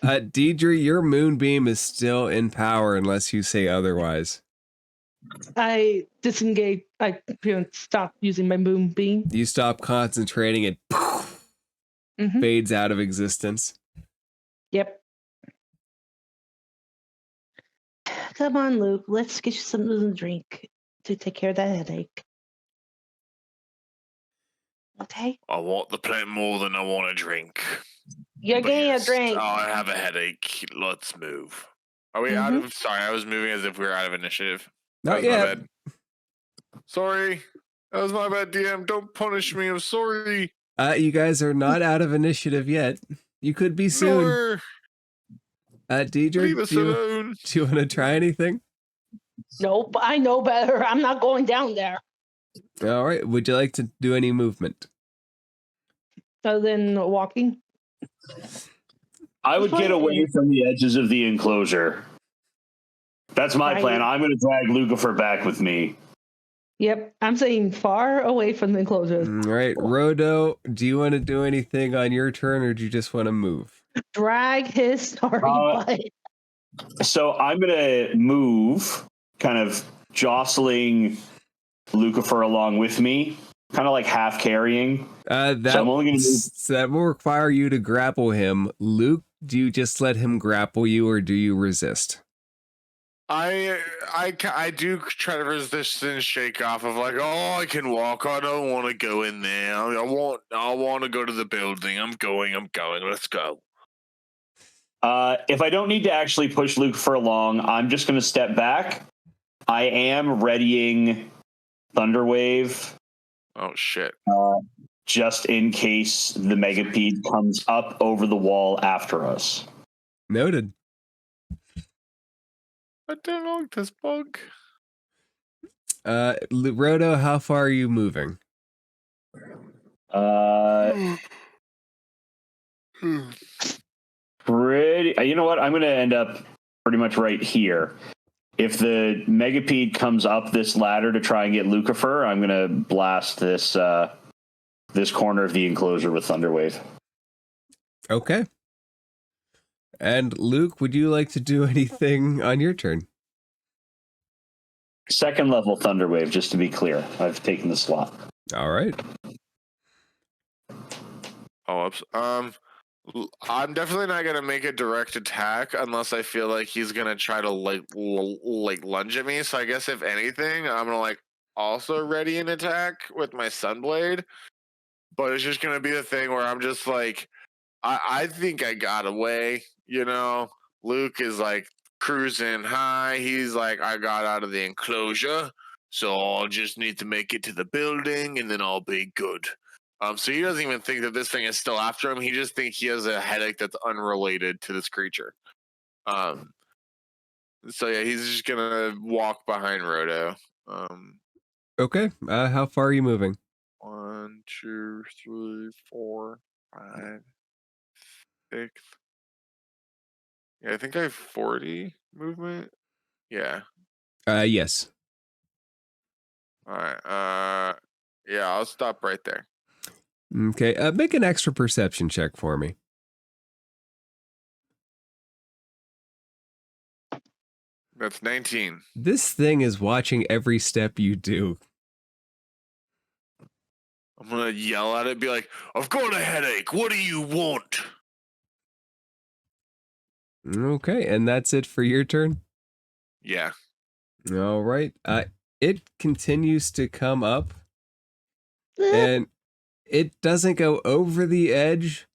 Deidre, your moonbeam is still in power unless you say otherwise. I disengage. I stop using my moonbeam. You stop concentrating, it Mm-hmm. fades out of existence. Yep. Come on, Luke. Let's get you something to drink to take care of that headache. Okay? I want the plate more than I want a drink. You're But getting yes, a drink. I have a headache. Let's move. Are we out of... Sorry, I was moving as if we were out of initiative. Not That was my yet. bad. Sorry. That was my bad, DM. Don't punish me. I'm sorry. You guys are not out of initiative yet. You could be soon. No, Deidre, leave us alone. do you want to try anything? Nope, I know better. I'm not going down there. All right. Would you like to do any movement? Other than walking. I would get away from the edges of the enclosure. That's my plan. I'm going to drag Lucifer back with me. Yep, I'm saying far away from the enclosure. All right. Rodo, do you want to do anything on your turn or do you just want to move? Drag his sorry butt. So I'm going to move, kind of jostling Lucifer along with me, kind of like half carrying. So I'm only going to move. That will require you to grapple him. Luke, do you just let him grapple you or do you resist? I do try to resist and shake off of like, oh, I can walk. I don't want to go in there. I want to go to the building. I'm going. Let's go. If I don't need to actually push Lucifer along, I'm just going to step back. I am readying Thunderwave. Oh shit. Just in case the Megapede comes up over the wall after us. Noted. I don't like this bug. Rodo, how far are you moving? Pretty. You know what? I'm going to end up pretty much right here. If the Megapede comes up this ladder to try and get Lucifer, I'm going to blast this this corner of the enclosure with Thunderwave. Okay. And Luke, would you like to do anything on your turn? Second level Thunderwave, just to be clear. I've taken the slot. All right. Oh, oops. I'm definitely not gonna make a direct attack unless I feel like he's gonna try to like lunge at me. So I guess if anything, I'm gonna like also ready an attack with my Sunblade. But it's just gonna be the thing where I'm just like, I think I got away. You know, Luke is like cruising high. He's like, I got out of the enclosure, so I'll just need to make it to the building, and then I'll be good. So he doesn't even think that this thing is still after him. He just thinks he has a headache that's unrelated to this creature. So yeah, he's just gonna walk behind Rodo. Okay. How far are you moving? 1, 2, 3, 4, 5, 6. Yeah, I think I have 40 movement. Yeah. Yes. All right. Yeah, I'll stop right there. Okay, make an extra perception check for me. That's 19. This thing is watching every step you do. I'm gonna yell at it, be like, "I've got a headache. What do you want?" Okay, and that's it for your turn? Yeah. All right. It continues to come up, and it doesn't go over the edge,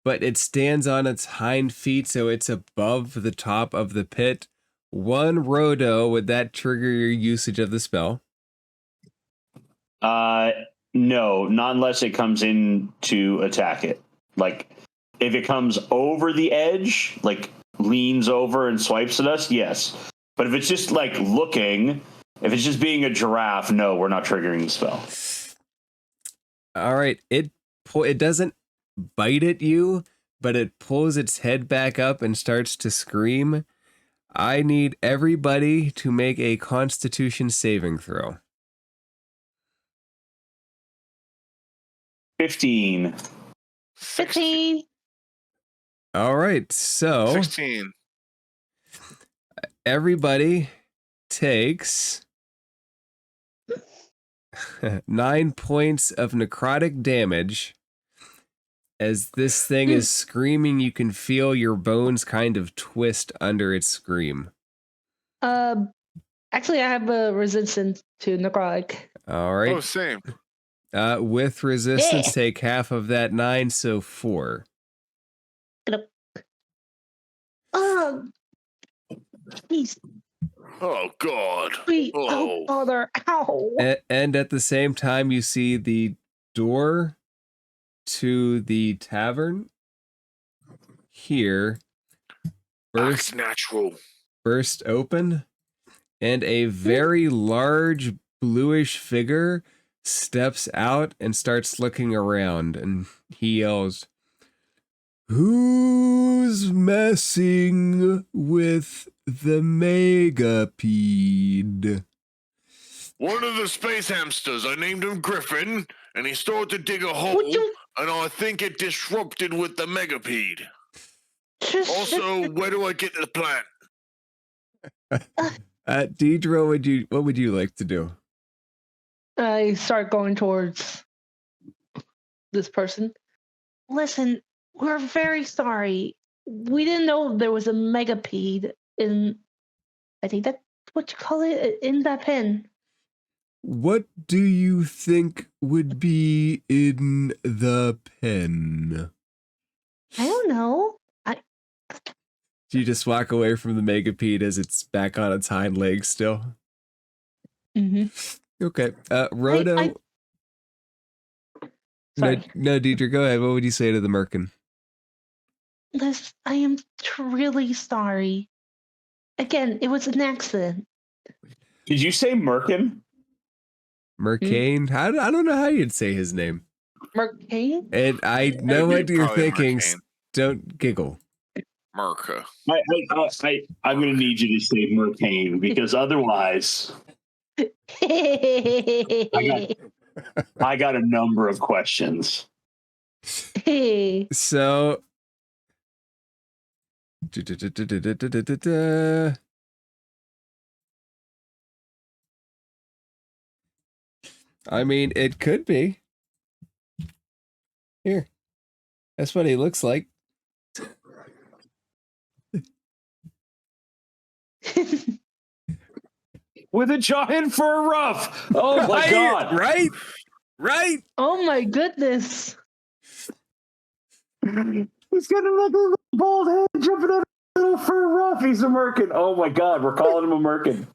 but it stands on its hind feet, so it's above the top of the pit. One Rodo, would that trigger your usage of the spell? No, not unless it comes in to attack it. Like, if it comes over the edge, like leans over and swipes at us, yes. But if it's just like looking, if it's just being a giraffe, no, we're not triggering the spell. All right. It doesn't bite at you, but it pulls its head back up and starts to scream. I need everybody to make a Constitution saving throw. 15. 15. All right. So 16. everybody takes 9 points of necrotic damage. As this thing is screaming, you can feel your bones kind of twist under its scream. Actually, I have a resistance to necrotic. All right. Oh, same. With resistance, take half of that 9, so 4. Jeez. Oh, God. Sweet. Oh. Father. Ow. And at the same time, you see the door to the tavern here Acts natural. burst open, and a very large bluish figure steps out and starts looking around, and he yells, "Who's messing with the megapede?" One of the space hamsters. I named him Griffin, and he started to dig a hole, and I think it disrupted with the megapede. Also, where do I get to the plant? Deidre, what would you like to do? I start going towards this person. Listen, we're very sorry. We didn't know there was a megapede in, I think that's what you call it, in that pen. What do you think would be in the pen? I don't know. Do you just walk away from the megapede as it's back on its hind legs still? Mm-hmm. Okay. Rodo. Sorry. No, Deidre, go ahead. What would you say to the merkin? Liz, I am really sorry. Again, it was an accident. Did you say Merkin? Mercane? I don't know how you'd say his name. Mercane? And I know what you're Probably thinking. Mercane. Don't giggle. Merca. I'm going to need you to say Mercane, because otherwise I got a number of questions. So I mean, it could be. Here. That's what he looks like. With a giant fur ruff. Oh my God. Right. Oh my goodness. He's got a little bald head jumping out of a little fur ruff. He's a merkin. Oh my God. We're calling him a merkin.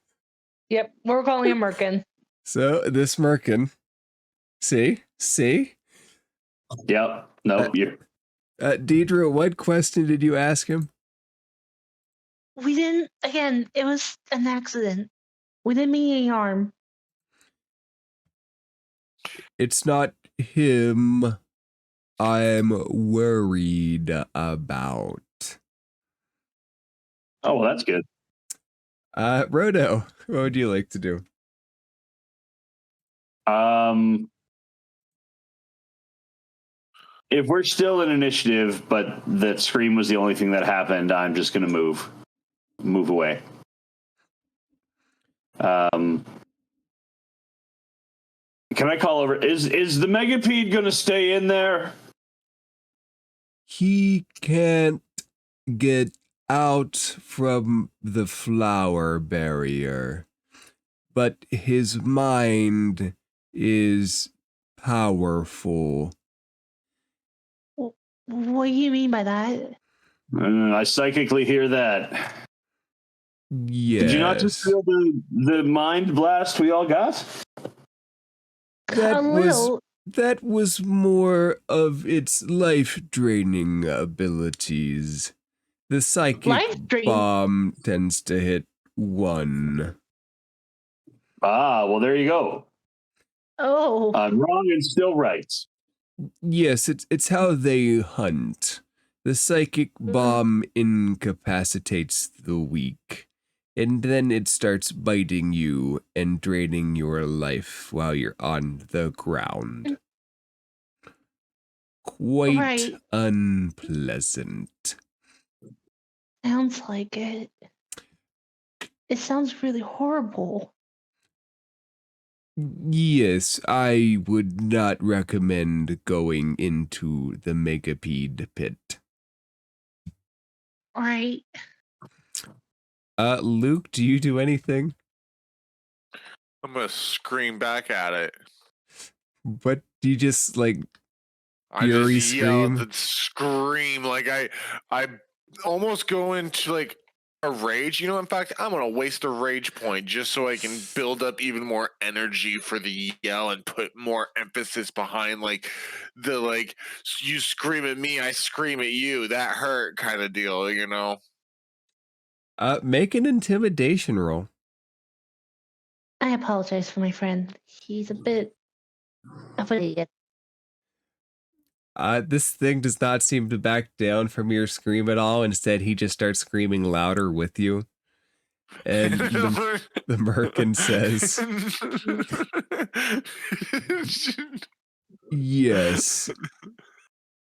Yep, we're calling him Merkin. So this merkin. See? Yep. No, you're. Deidre, what question did you ask him? We didn't, again, it was an accident. We didn't mean any harm. It's not him I'm worried about. Oh, well, that's good. Rodo, what would you like to do? if we're still in initiative, but that scream was the only thing that happened, I'm just going to move away. Can I call over? Is the megapede going to stay in there? He can't get out from the flower barrier, but his mind is powerful. What do you mean by that? I psychically hear that. Yes. Did you not just feel the mind blast we all got? That was more of its life-draining abilities. The psychic bomb tends to hit 1. Ah, well, there you go. Oh. I'm wrong and still right. Yes, it's how they hunt. The psychic bomb incapacitates the weak, and then it starts biting you and draining your life while you're on the ground. Quite unpleasant. Sounds like it. It sounds really horrible. Yes, I would not recommend going into the megapede pit. Right. Luke, do you do anything? I'm gonna scream back at it. What do you just like? I Fury just yell scream? and scream like I almost go into like a rage. You know, in fact, I'm gonna waste a rage point just so I can build up even more energy for the yell and put more emphasis behind like the like you scream at me, I scream at you. That hurt kind of deal, you know. Make an intimidation roll. I apologize for my friend. He's a bit of an idiot. This thing does not seem to back down from your scream at all. Instead, he just starts screaming louder with you. And the Merkin says, yes,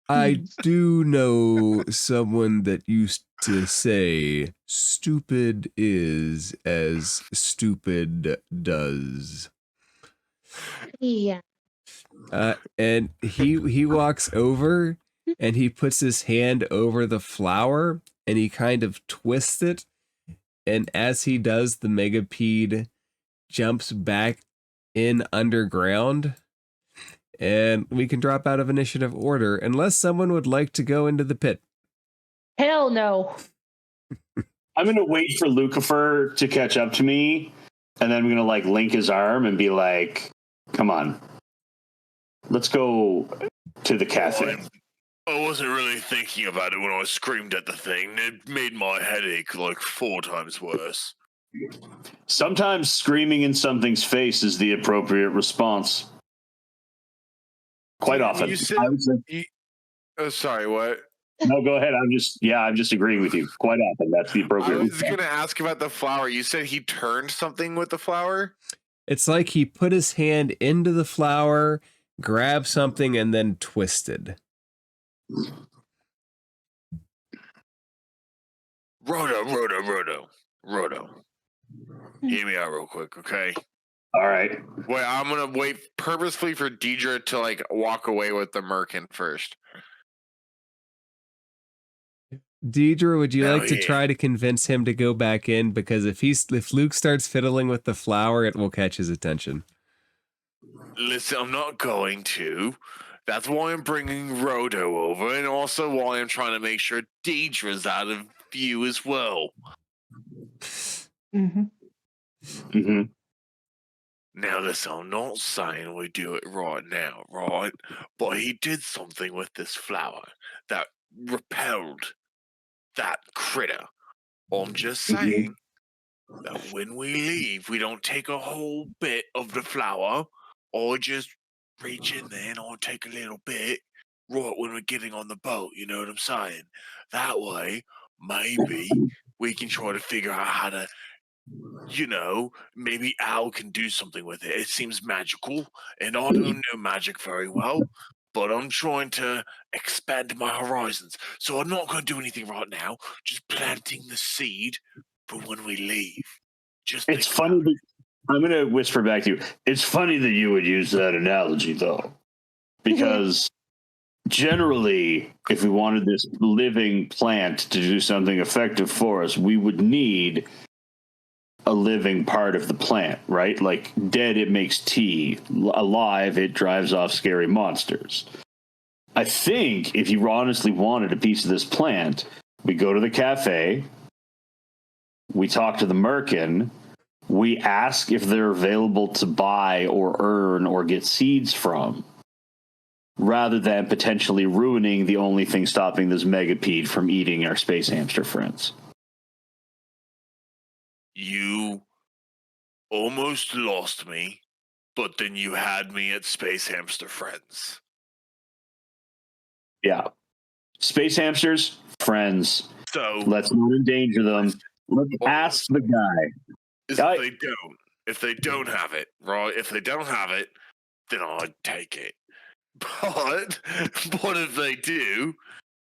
I do know someone that used to say, stupid is as stupid does. Yeah. And he walks over and he puts his hand over the flower and he kind of twists it. And as he does, the megapede jumps back in underground. And we can drop out of initiative order unless someone would like to go into the pit. Hell no. I'm going to wait for Lucifer to catch up to me. And then I'm going to like link his arm and be like, come on. Let's go to the cafe. I wasn't really thinking about it when I screamed at the thing. It made my headache like 4 times worse. Sometimes screaming in something's face is the appropriate response. Quite often. You said, sorry, what? No, go ahead. I'm just agreeing with you. Quite often, that's the appropriate response. I was response. going to ask about the flower. You said he turned something with the flower? It's like he put his hand into the flower, grabbed something, and then twisted. Roto. Hear me out real quick, okay? All right. Wait, I'm gonna wait purposefully for Deidre to like walk away with the Merkin first. Deidre, would you like to try to convince him to go back in? Because if Luke starts fiddling with the flower, it will catch his attention. Listen, I'm not going to. That's why I'm bringing Roto over, and also why I'm trying to make sure Deidre's out of view as well. Now, listen, I'm not saying we do it right now, right? But he did something with this flower that repelled that critter. I'm just saying that when we leave, we don't take a whole bit of the flower, or just reach in there and I'll take a little bit right when we're getting on the boat, you know what I'm saying? That way, maybe we can try to figure out how to, you know, maybe Al can do something with it. It seems magical, and I don't know magic very well, but I'm trying to expand my horizons. So I'm not going to do anything right now. Just planting the seed for when we leave. Just It's think funny about it. that I'm going to whisper back to you. It's funny that you would use that analogy, though, because generally, if we wanted this living plant to do something effective for us, we would need a living part of the plant, right? Like dead, it makes tea. Alive, it drives off scary monsters. I think if you honestly wanted a piece of this plant, we go to the cafe, we talk to the merkin, we ask if they're available to buy or earn or get seeds from, rather than potentially ruining the only thing stopping this megapede from eating our space hamster friends. You almost lost me, but then you had me at Space Hamster Friends. Yeah. Space hamsters, friends. So Let's not endanger them. Let's ask the guy. if they don't have it, right? If they don't have it, then I'd take it. But what if they do?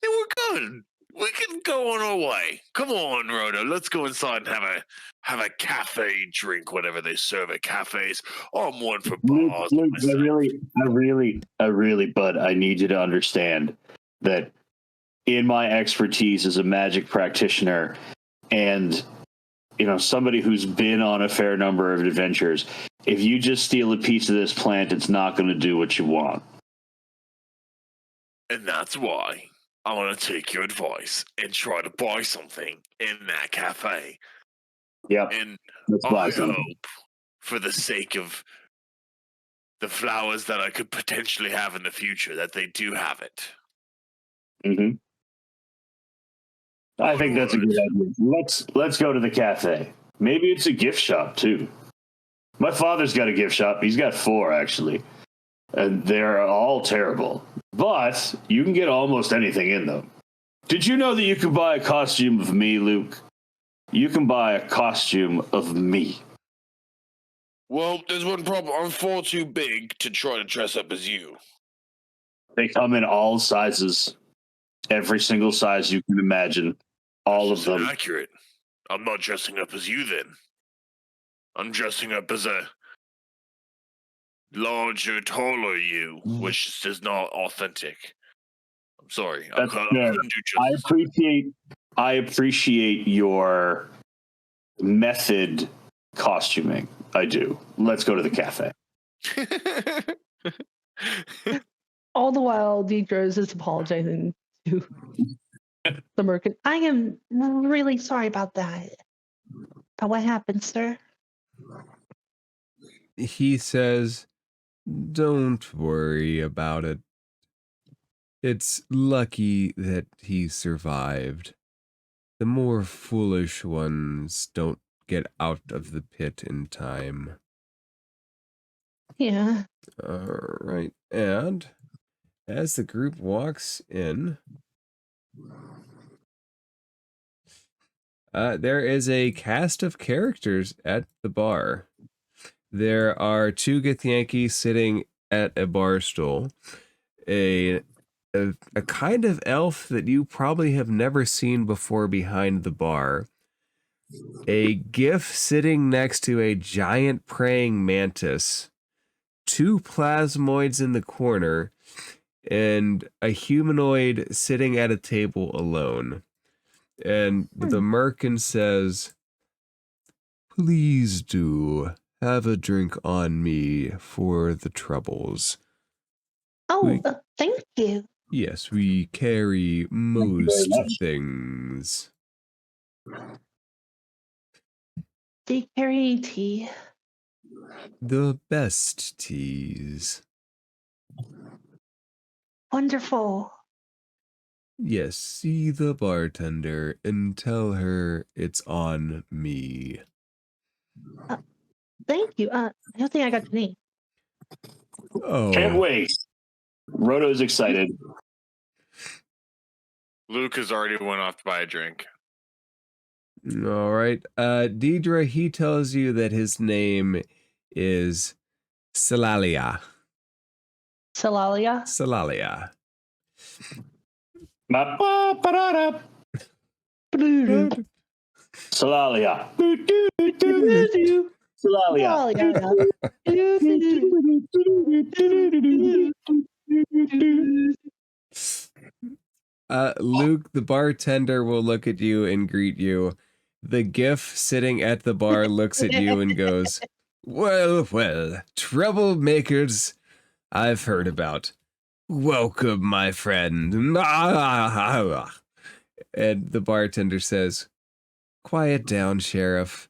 Then we're good. We can go on our way. Come on, Roto. Let's go inside and have a cafe drink, whatever they serve at cafes. I'm one for bars. Luke, myself. I really, bud, I need you to understand that in my expertise as a magic practitioner and somebody who's been on a fair number of adventures, if you just steal a piece of this plant, it's not going to do what you want. And that's why I want to take your advice and try to buy something in that cafe. Yep. And Let's buy I something. hope, for the sake of the flowers that I could potentially have in the future, that they do have it. Mm-hmm. I think that's a good idea. Let's go to the cafe. Maybe it's a gift shop too. My father's got a gift shop. He's got 4 actually, and they're all terrible. But you can get almost anything in them. Did you know that you could buy a costume of me, Luke? You can buy a costume of me. Well, there's one problem. I'm far too big to try to dress up as you. They come in all sizes, every single size you can imagine, all of them. Accurate. I'm not dressing up as you then. I'm dressing up as a larger, taller you, which is not authentic. I'm sorry. That's fair. couldn't do justice. I appreciate your method costuming. I do. Let's go to the cafe. All the while, Deidre is apologizing to the merchant. I am really sorry about that. But what happened, sir? He says, "Don't worry about it. It's lucky that he survived. The more foolish ones don't get out of the pit in time." Yeah. All right. And as the group walks in, there is a cast of characters at the bar. There are 2 Githyanki sitting at a bar stool. A kind of elf that you probably have never seen before behind the bar. A gif sitting next to a giant praying mantis. 2 plasmoids in the corner. And a humanoid sitting at a table alone. And the merkin says, "Please do have a drink on me for the troubles. Oh, thank you. Yes, we carry most things." Do you carry any tea? The best teas. Wonderful. Yes, see the bartender and tell her it's on me. Thank you. I don't think I got your name. Oh, Can't wait. Roto's excited. Luke has already went off to buy a drink. all right. Deidre, he tells you that his name is Silalia. Salalia. Salalia. Ba-ba-ba-da-da. Salalia. Salalia. Luke, the bartender, will look at you and greet you. The GIF sitting at the bar looks at you and goes, well, well, troublemakers I've heard about. Welcome, my friend. And the bartender says, quiet down, Sheriff.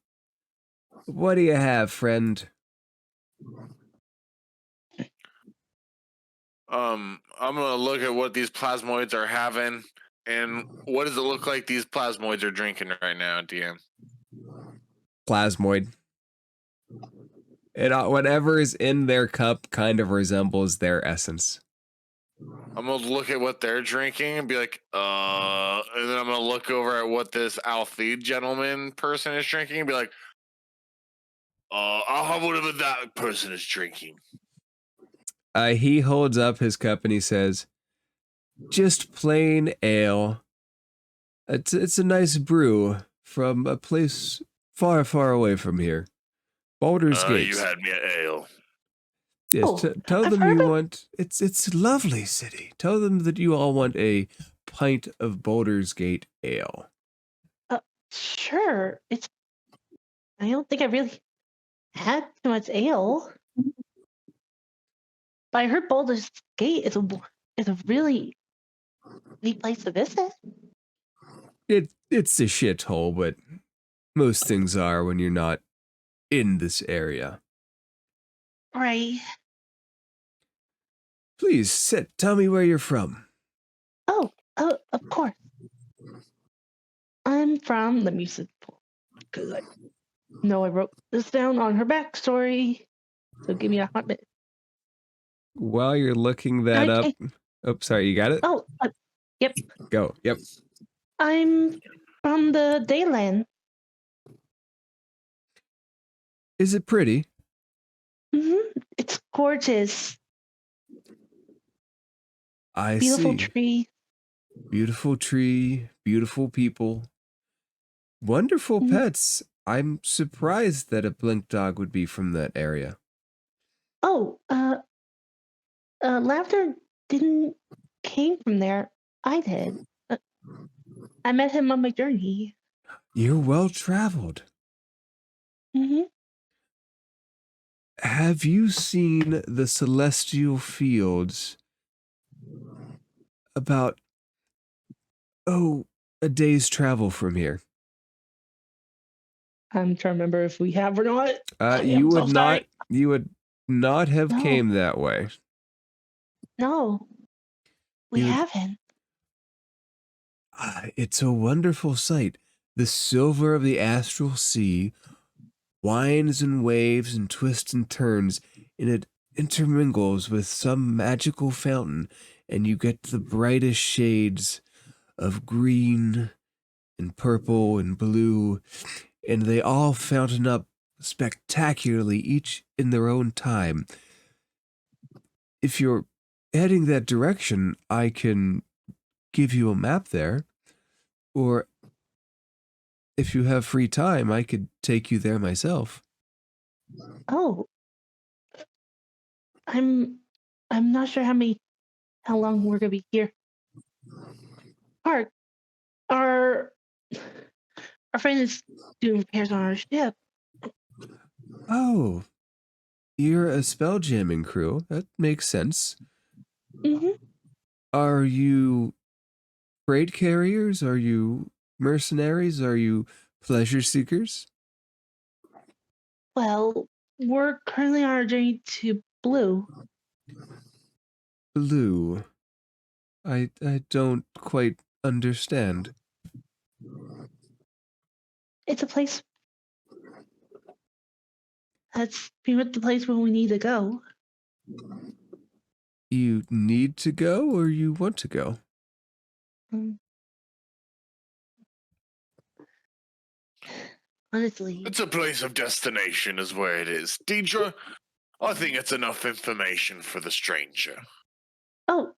What do you have, friend? I'm gonna look at what these plasmoids are having, and what does it look like these plasmoids are drinking right now, DM? Plasmoid. Whatever is in their cup kind of resembles their essence. I'm gonna look at what they're drinking and be like, and then I'm gonna look over at what this Althede gentleman person is drinking and be like, I'll have whatever that person is drinking. He holds up his cup and he says, just plain ale. It's a nice brew from a place far, far away from here. Baldur's Gate. You had me at ale. Yes, Oh, tell I've them heard you of- want. It's lovely city. Tell them that you all want a pint of Baldur's Gate ale. Sure. I don't think I really had too much ale. But I heard Baldur's Gate is a really neat place to visit. It's a shithole, but most things are when you're not in this area. Right. Please sit. Tell me where you're from. Oh, of course. I'm from. Let me see. Because I know I wrote this down on her backstory. So give me a hot minute. While you're looking that up. Oh, sorry, you got it? Oh, yep. Go. Yep. I'm from the Dayland. Is it pretty? It's gorgeous. I Beautiful see. tree. Beautiful tree, beautiful people. Wonderful Mhm. pets. I'm surprised that a blink dog would be from that area. Oh, Laughter didn't came from there. I did. I met him on my journey. You're well traveled. hmm Have you seen the celestial fields about, a day's travel from here? I'm trying to remember if we have or not. You would so not. sorry. You would not have No. came that way. No, we You would- haven't. It's a wonderful sight. The silver of the astral sea winds and waves and twists and turns, and it intermingles with some magical fountain, and you get the brightest shades of green and purple and blue, and they all fountain up spectacularly, each in their own time. If you're heading that direction, I can give you a map there, or if you have free time, I could take you there myself. Oh, I'm not sure how long we're gonna be here. Our our friend is doing repairs on our ship. Oh, you're a spelljamming crew. That makes sense. hmm Are you freight carriers? Are you mercenaries? Are you pleasure seekers? Well, we're currently on our journey to Blue. Blue. I don't quite understand. It's a place that's pretty much the place where we need to go. You need to go or you want to go? Um, honestly, It's a place of destination, is where it is. Deidre, I think it's enough information for the stranger. Oh,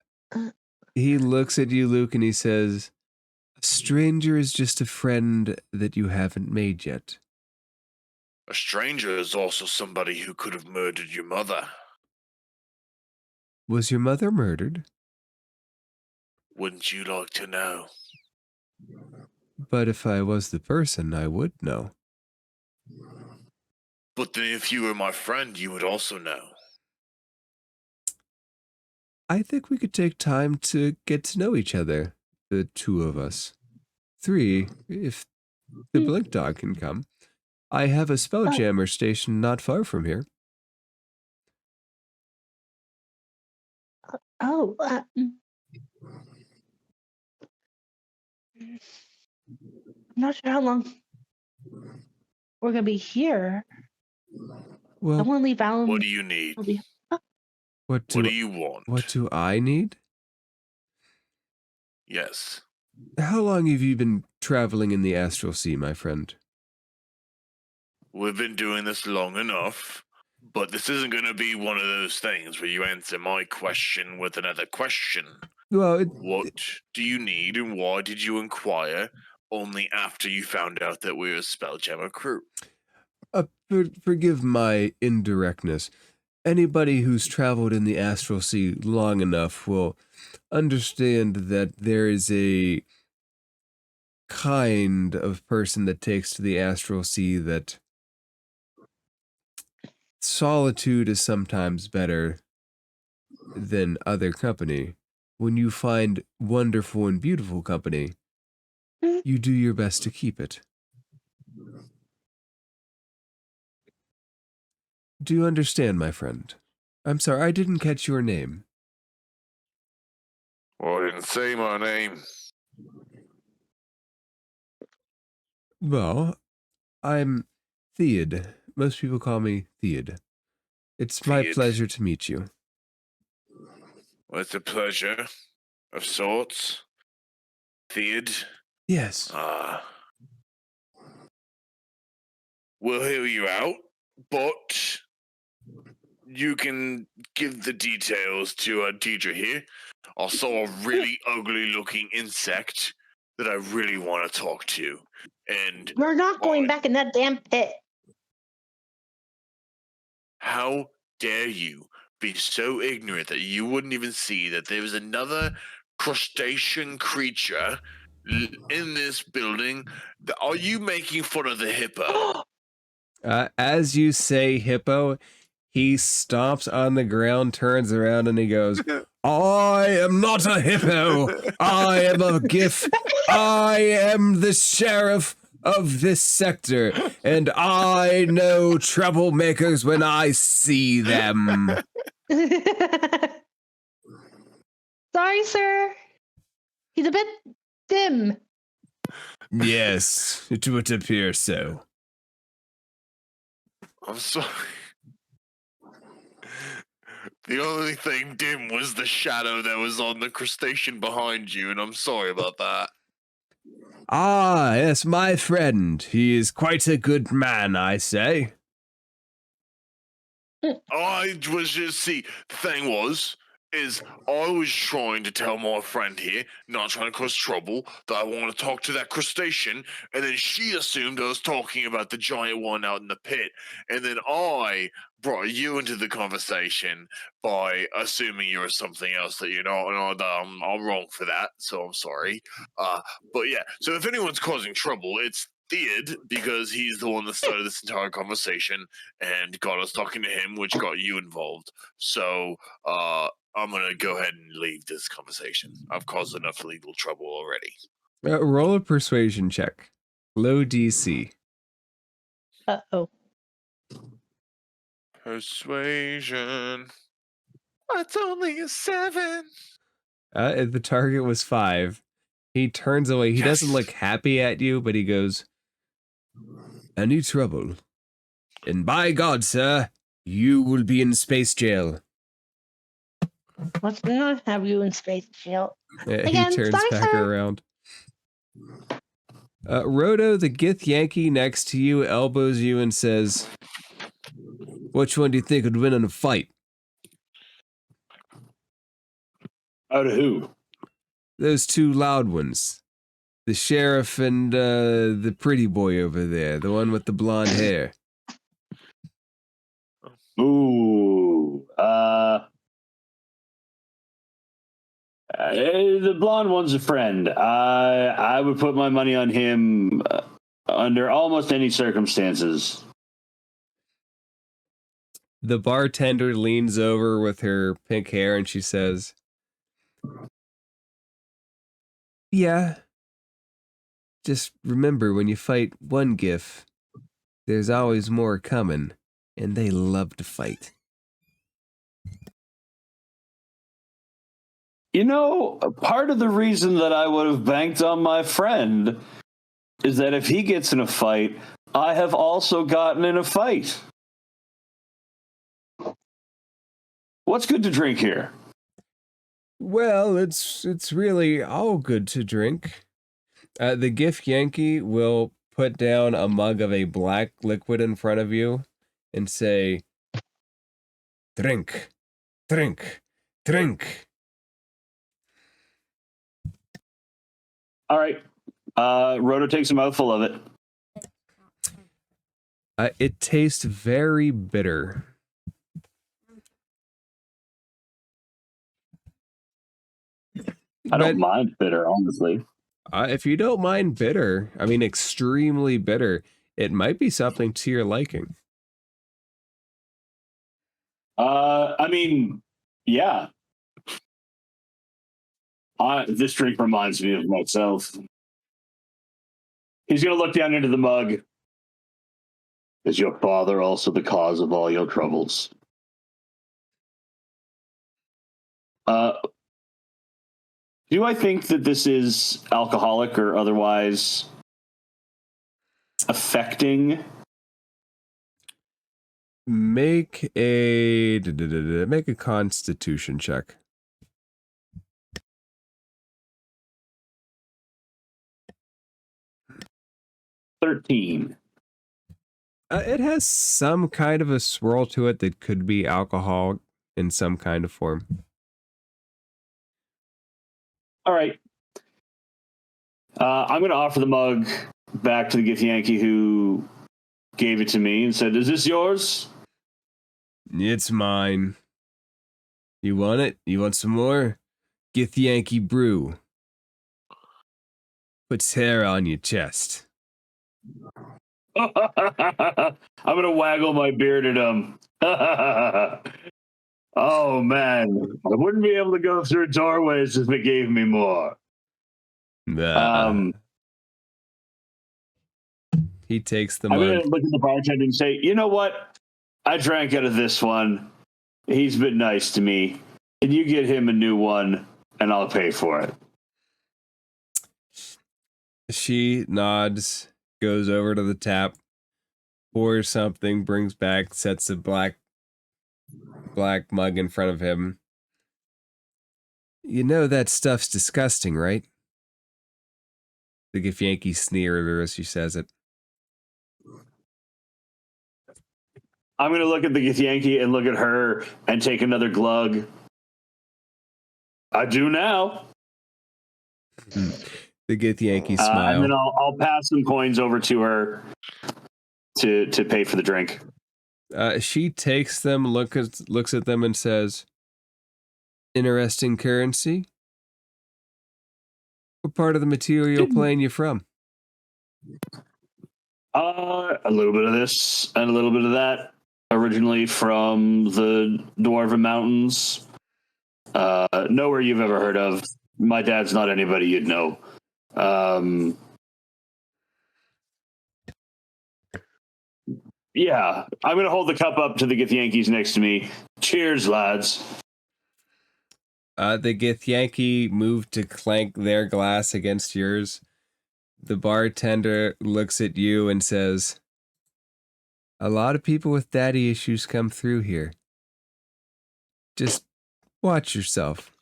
He looks at you, Luke, and he says, "A stranger is just a friend that you haven't made yet." A stranger is also somebody who could have murdered your mother. Was your mother murdered? Wouldn't you like to know? But if I was the person, I would know. But then if you were my friend, you would also know. I think we could take time to get to know each other, the two of us. 3, if the Blink Dog can come. I have a SpellJammer station not far from here. oh. I'm not sure how long we're gonna be here. I Well, want to leave Alan. What do you need? what What do do you want? what do I need? Yes. How long have you been traveling in the astral sea, my friend? We've been doing this long enough, but this isn't going to be one of those things where you answer my question with another question. Well, What do you need and why did you inquire only after you found out that we're a SpellJammer crew? forgive my indirectness. Anybody who's traveled in the astral sea long enough will understand that there is a kind of person that takes to the astral sea that solitude is sometimes better than other company. When you find wonderful and beautiful company, you do your best to keep it. Do you understand, my friend? I'm sorry, I didn't catch your name. Well, I didn't say my name. Well, I'm Theod. Most people call me Theod. It's my Theod. pleasure to meet you. Well, it's a pleasure of sorts. Theod. Yes. We'll hear you out, but you can give the details to a teacher here. I saw a really ugly looking insect that I really want to talk to. And We're not going back in that damn pit. how dare you be so ignorant that you wouldn't even see that there was another crustacean creature in this building? Are you making fun of the hippo? As you say hippo, he stomps on the ground, turns around, and he goes, "I am not a hippo. I am a GIF. I am the sheriff of this sector, and I know troublemakers when I see them." Sorry, sir. He's a bit dim. Yes, it would appear so. I'm sorry. The only thing dim was the shadow that was on the crustacean behind you, and I'm sorry about that. Ah, yes, my friend. He is quite a good man, I say. I was just, the thing was, I was trying to tell my friend here, not trying to cause trouble, that I want to talk to that crustacean, and then she assumed I was talking about the giant one out in the pit, and then I brought you into the conversation by assuming you were something else that you're not, and I'm wrong for that, so I'm sorry. But yeah, so if anyone's causing trouble, it's Theod, because he's the one that started this entire conversation and got us talking to him, which got you involved. So, I'm gonna go ahead and leave this conversation. I've caused enough legal trouble already. Roll a persuasion check. Low DC. Uh-oh. Persuasion. That's only a 7. The target was 5. He turns away. He doesn't look happy at you, but he goes, "Any trouble? And by God, sir, you will be in space jail." Let's not have you in space jail. He Again, turns sorry, back sir. around. Roto, the Gith Yankee next to you, elbows you and says, "Which one do you think would win in a fight?" Out of who? Those two loud ones. The sheriff and the pretty boy over there. The one with the blonde hair. Ooh. The blonde one's a friend. I would put my money on him under almost any circumstances. The bartender leans over with her pink hair and she says, yeah. Just remember, when you fight one GIF, there's always more coming, and they love to fight. You know, part of the reason that I would have banked on my friend is that if he gets in a fight, I have also gotten in a fight. What's good to drink here? Well, it's really all good to drink. The GIF Yankee will put down a mug of a black liquid in front of you and say, drink, drink, drink. All right. Roto takes a mouthful of it. It tastes very bitter. I don't mind bitter, honestly. If you don't mind bitter, I mean extremely bitter, it might be something to your liking. I mean, yeah. This drink reminds me of myself. He's going to look down into the mug. Is your father also the cause of all your troubles? Do I think that this is alcoholic or otherwise affecting? Make a Constitution check. $13. It has some kind of a swirl to it that could be alcohol in some kind of form. All right. I'm going to offer the mug back to the Gith Yankee who gave it to me and said, "Is this yours?" It's mine. You want it? You want some more? Gith Yankee brew. Puts hair on your chest. I'm going to waggle my beard at him. Oh, man. I wouldn't be able to go through doorways if it gave me more. He takes the I'm mug. going to look at the bartender and say, "You know what? I drank out of this one. He's been nice to me. Can you get him a new one and I'll pay for it?" She nods, goes over to the tap, pours something, brings back, sets a black mug in front of him. You know that stuff's disgusting, right? The Gith Yankee sneered at her as she says it. I'm going to look at the Gith Yankee and look at her and take another glug. I do now. The Gith Yankee smile. And then I'll pass some coins over to her to pay for the drink. She takes them, looks at them and says, "Interesting currency. What part of the material plane you from?" A little bit of this and a little bit of that. Originally from the Dwarven Mountains. Nowhere you've ever heard of. My dad's not anybody you'd know. Yeah, I'm going to hold the cup up to the Gith Yankees next to me. Cheers, lads. The Gith Yankee moved to clank their glass against yours. The bartender looks at you and says, "A lot of people with daddy issues come through here. Just watch yourself.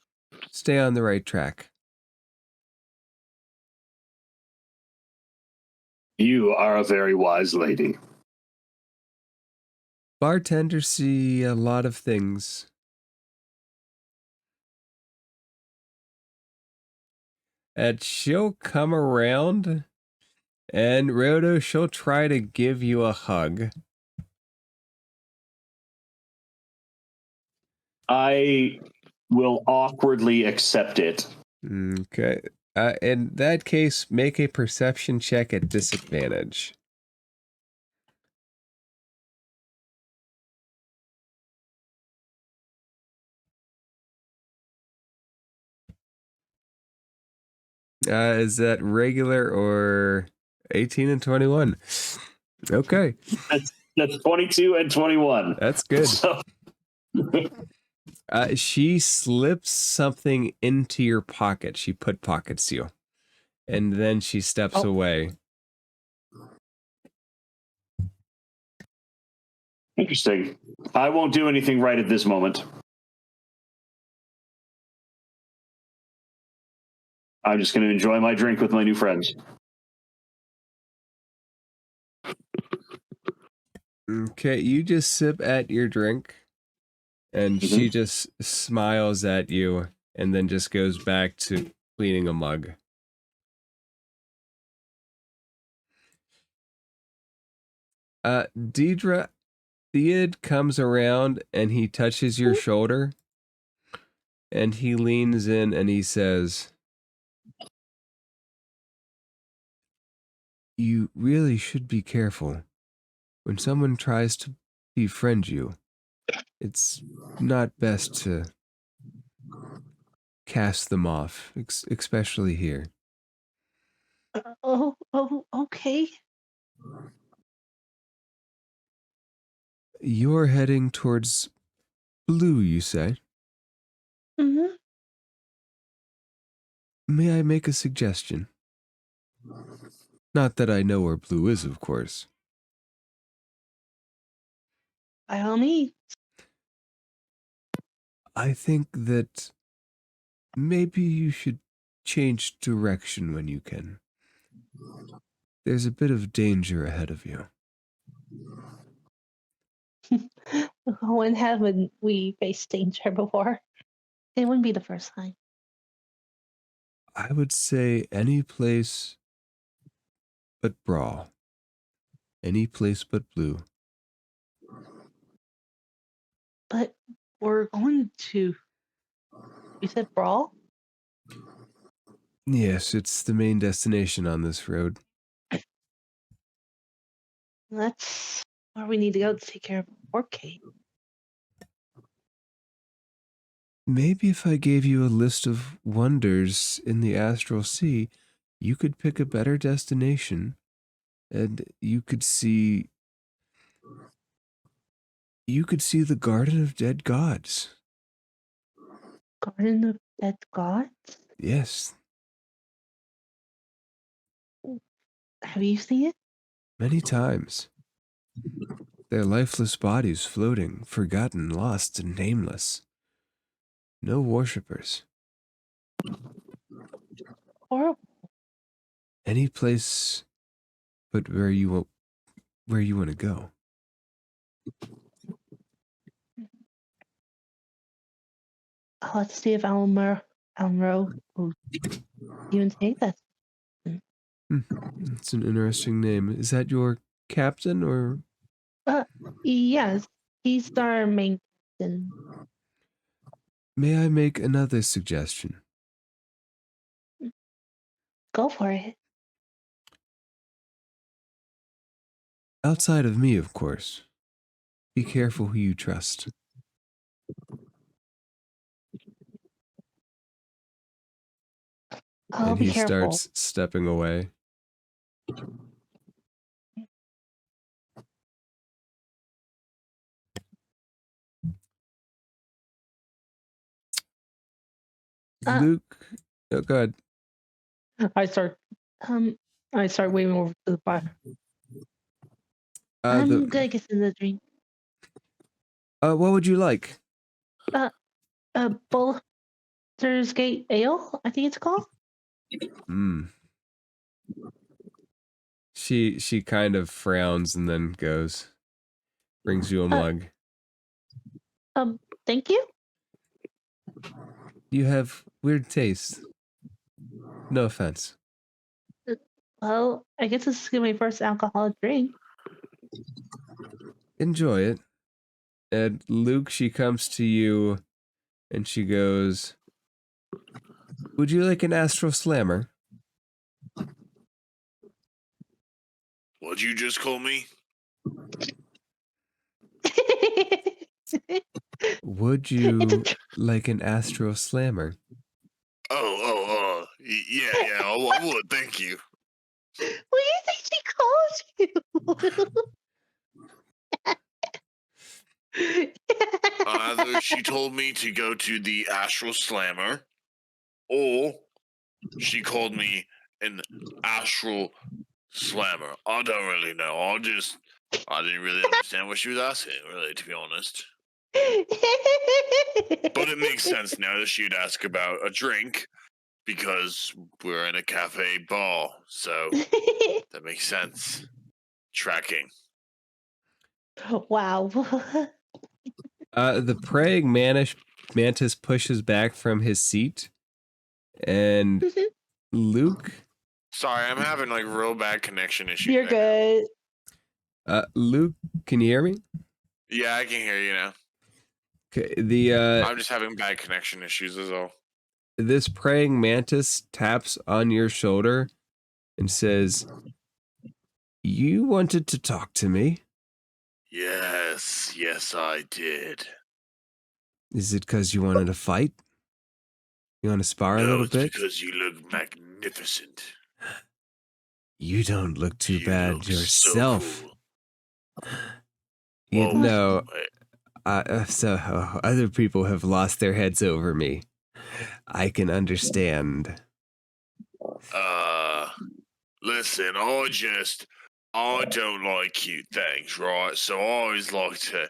Stay on the right track." You are a very wise lady. Bartenders see a lot of things. And she'll come around, and Rodo, she'll try to give you a hug. I will awkwardly accept it. Okay. In that case, make a perception check at disadvantage. Is that regular or 18 and 21? Okay. That's 22 and 21. That's good. So, She slips something into your pocket. She put pockets you. And then she steps away. interesting. I won't do anything right at this moment. I'm just going to enjoy my drink with my new friends. Okay, you just sip at your drink, and she just smiles at you, and then just goes back to cleaning a mug. Deidre, Theod comes around, and he touches your shoulder, and he leans in, and he says, "You really should be careful. When someone tries to befriend you, it's not best to cast them off, especially here." Okay. You're heading towards Blue, you say? Mm-hmm. May I make a suggestion? Not that I know where Blue is, of course. By all means. I think that maybe you should change direction when you can. There's a bit of danger ahead of you. When haven't we faced danger before? It wouldn't be the first time. I would say any place but Bral. Any place but Blue. But we're going to... You said Brawl? Yes, it's the main destination on this road. That's where we need to go to take care of Orchid. Maybe if I gave you a list of wonders in the Astral Sea, you could pick a better destination, and you could see the Garden of Dead Gods. Garden of Dead Gods? Yes, Have you seen it? many times. Their lifeless bodies floating, forgotten, lost, and nameless. No worshippers. Horrible. Any place but where you want to go. Let's see if Almero will even take that. It's an interesting name. Is that your captain or? Yes, he's our main captain. May I make another suggestion? Go for it. Outside of me, of course. Be careful who you trust. I'll And be he careful. starts stepping away. Luke, oh god. I start waving over to the bar. I'm gonna get in the drink. What would you like? Boulder's Gate Ale, I think it's called. She kind of frowns and then goes. Brings you a mug. Thank you. You have weird taste. No offense. Well, I guess this is gonna be my first alcoholic drink. Enjoy it. And Luke, she comes to you and she goes, would you like an astral slammer? What'd you just call me? Would you like an astral slammer? Yeah, I would, thank you. What do you think she calls you? Either she told me to go to the Astral Slammer, or she called me an Astral Slammer. I don't really know. I didn't really understand what she was asking, really, to be honest. But it makes sense now that she'd ask about a drink, because we're in a cafe bar, so that makes sense. Tracking. Wow. The praying mantis pushes back from his seat, and Luke. Sorry, I'm having like real bad connection issues. You're good. Luke, can you hear me? Yeah, I can hear you now. Okay, I'm just having bad connection issues, is all. This praying mantis taps on your shoulder and says, you wanted to talk to me? Yes, I did. Is it because you wanted to fight? You want to spar a No, little it's bit? because you look magnificent. You don't look too You bad look yourself. So cool. You Whoa, know, wait. so other people have lost their heads over me. I can understand. Listen, I don't like cute things, right? So I always like to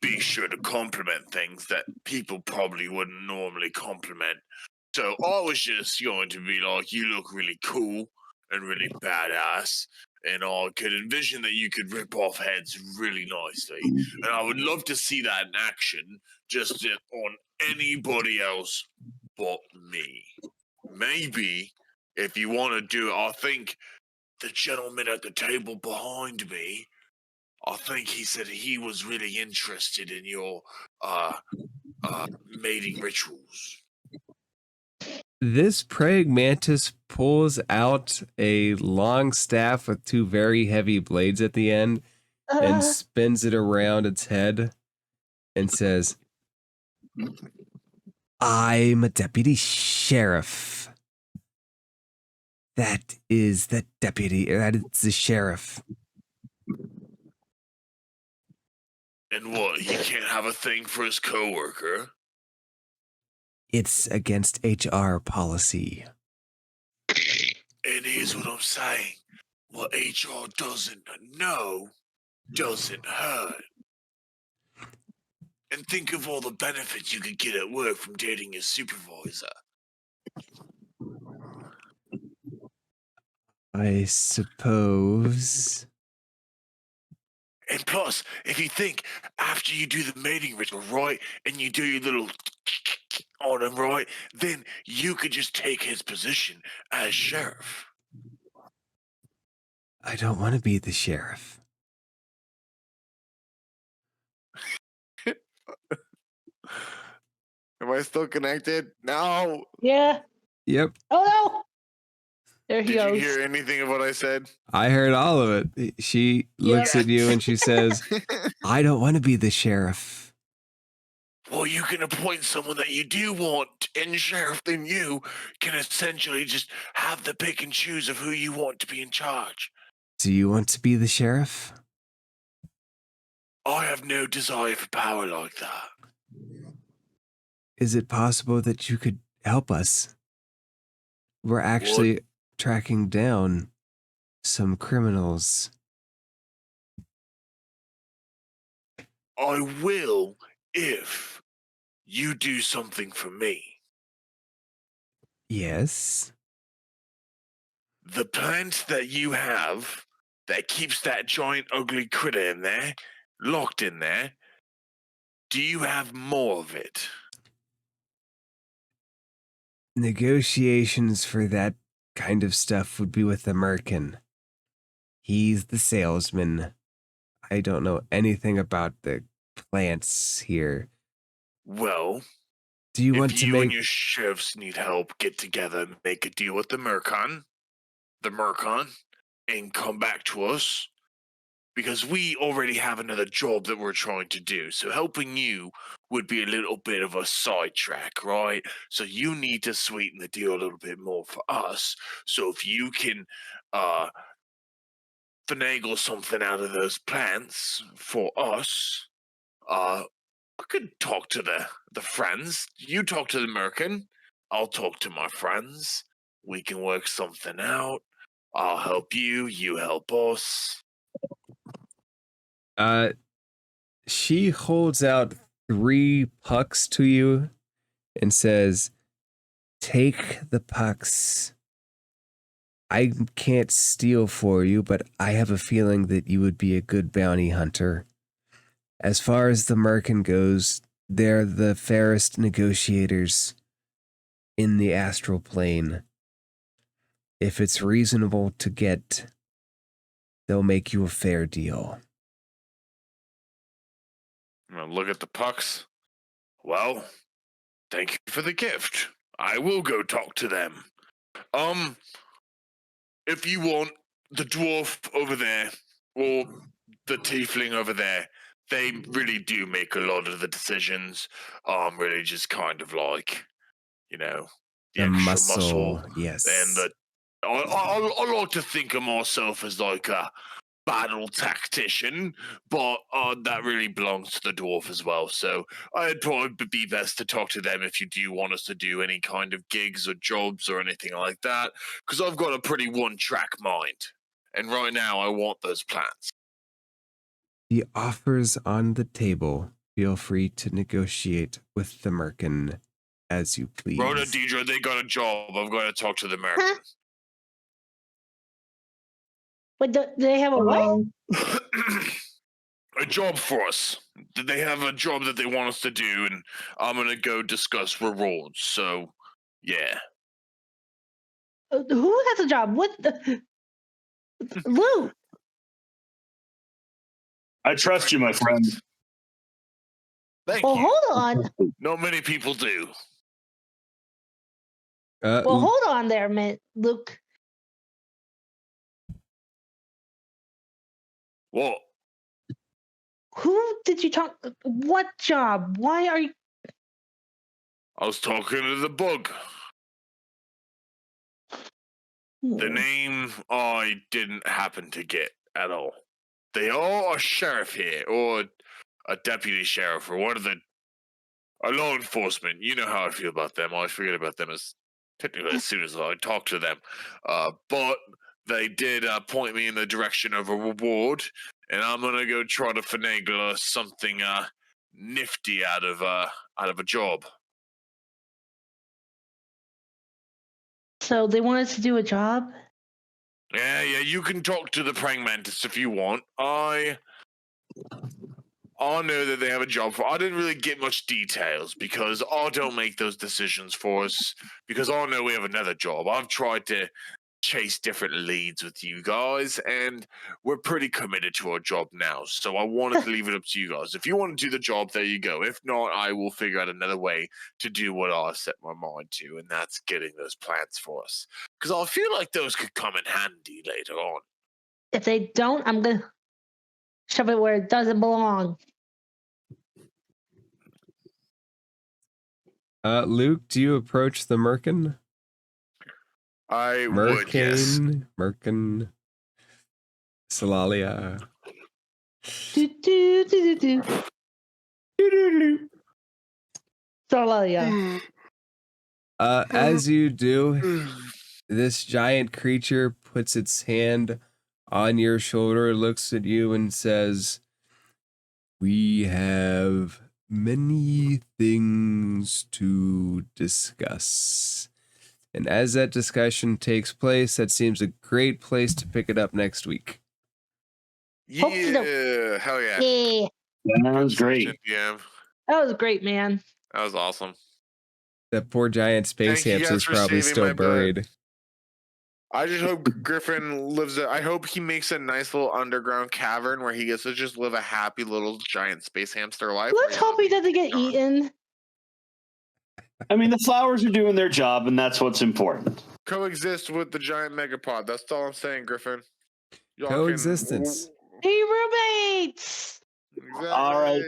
be sure to compliment things that people probably wouldn't normally compliment. So I was just going to be like, you look really cool and really badass, and I could envision that you could rip off heads really nicely. And I would love to see that in action, just on anybody else but me. Maybe, if you want to do it, I think the gentleman at the table behind me, I think he said he was really interested in your mating rituals. This praying mantis pulls out a long staff with two very heavy blades at the end and spins it around its head and says, I'm a deputy sheriff. That is the deputy. That is the sheriff. And what, he can't have a thing for his coworker? It's against HR policy. And here's what I'm saying. What HR doesn't know doesn't hurt. And think of all the benefits you could get at work from dating your supervisor. I suppose. And plus, if you think after you do the mating ritual, right, and you do your little on him, right, then you could just take his position as sheriff. I don't want to be the sheriff. Am I still connected? No. Yeah. Yep. Oh no. There he Did goes. you hear anything of what I said? I heard all of it. She looks at you and she says, I don't want to be the sheriff. Well, you can appoint someone that you do want in sheriff, then you can essentially just have the pick and choose of who you want to be in charge. Do you want to be the sheriff? I have no desire for power like that. Is it possible that you could help us? We're actually tracking down some criminals. I will if you do something for me. Yes. The plant that you have that keeps that giant ugly critter in there, locked in there, do you have more of it? Negotiations for that kind of stuff would be with the merkin. He's the salesman. I don't know anything about the plants here. Well, Do you want if to you and make... your sheriffs need help, get together and make a deal with the Mercon, and come back to us. Because we already have another job that we're trying to do. So helping you would be a little bit of a sidetrack, right? So you need to sweeten the deal a little bit more for us. So if you can finagle something out of those plants for us, I could talk to the friends. You talk to the Merkin. I'll talk to my friends. We can work something out. I'll help you. You help us. She holds out 3 pucks to you and says, take the pucks. I can't steal for you, but I have a feeling that you would be a good bounty hunter. As far as the merkin goes, they're the fairest negotiators in the astral plane. If it's reasonable to get, they'll make you a fair deal. Look at the pucks. Well, thank you for the gift. I will go talk to them. If you want, the dwarf over there or the tiefling over there, they really do make a lot of the decisions. Really just kind of like, the extra muscle. Yes. And I like to think of myself as like a battle tactician, but that really belongs to the dwarf as well. So I'd probably be best to talk to them if you do want us to do any kind of gigs or jobs or anything like that, because I've got a pretty one-track mind, and right now I want those plants. The offer's on the table. Feel free to negotiate with the merkin as you please. Rhoda, Deidre, they got a job. I've got to talk to the merkin. Huh? But do they have a what? A job for us. They have a job that they want us to do, and I'm gonna go discuss rewards. So, yeah. Who has a job? What the? Lou. I trust you, my friend. Thank Well, you. hold on. Not many people do. Well, hold on there, Luke. What? Who did you talk? What job? Why are you? I was talking to the bug. The name I didn't happen to get at all. They are a sheriff here, or a deputy sheriff, or a law enforcement. You know how I feel about them. I always forget about them as soon as I talk to them. But they did point me in the direction of a reward, and I'm gonna go try to finagle something nifty out of a job. So they want us to do a job? Yeah, you can talk to the praying mantis if you want. I know that they have a job for. I didn't really get much details because I don't make those decisions for us, because I know we have another job. I've tried to chase different leads with you guys, and we're pretty committed to our job now. So I wanted to leave it up to you guys. If you want to do the job, there you go. If not, I will figure out another way to do what I set my mind to, and that's getting those plants for us. Because I feel like those could come in handy later on. If they don't, I'm going to shove it where it doesn't belong. Luke, do you approach the merkin? I would, yes. Merkin. Salalia. Salalia. As you do, this giant creature puts its hand on your shoulder, looks at you, and says, "We have many things to discuss." And as that discussion takes place, that seems a great place to pick it up next week. Yeah, hell yeah. Yeah. That was great. Yeah, That was great, man. that was awesome. That poor giant space Thank you hamster guys is for probably saving still my butt. buried. I just hope Griffin lives. I hope he makes a nice little underground cavern where he gets to just live a happy little giant space hamster life. Let's hope he doesn't get eaten. I mean, the flowers are doing their job, and that's what's important. Coexist with the giant megapod. That's all I'm saying, Griffin. Y'all Coexistence. Be roommates. Exactly. All right.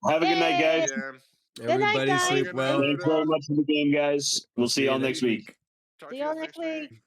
Have a good night, guys. Yeah. Good night, Everybody guys. sleep well. Thanks very much for the game, guys. We'll see y'all next week. Talk See to you y'all guys next week.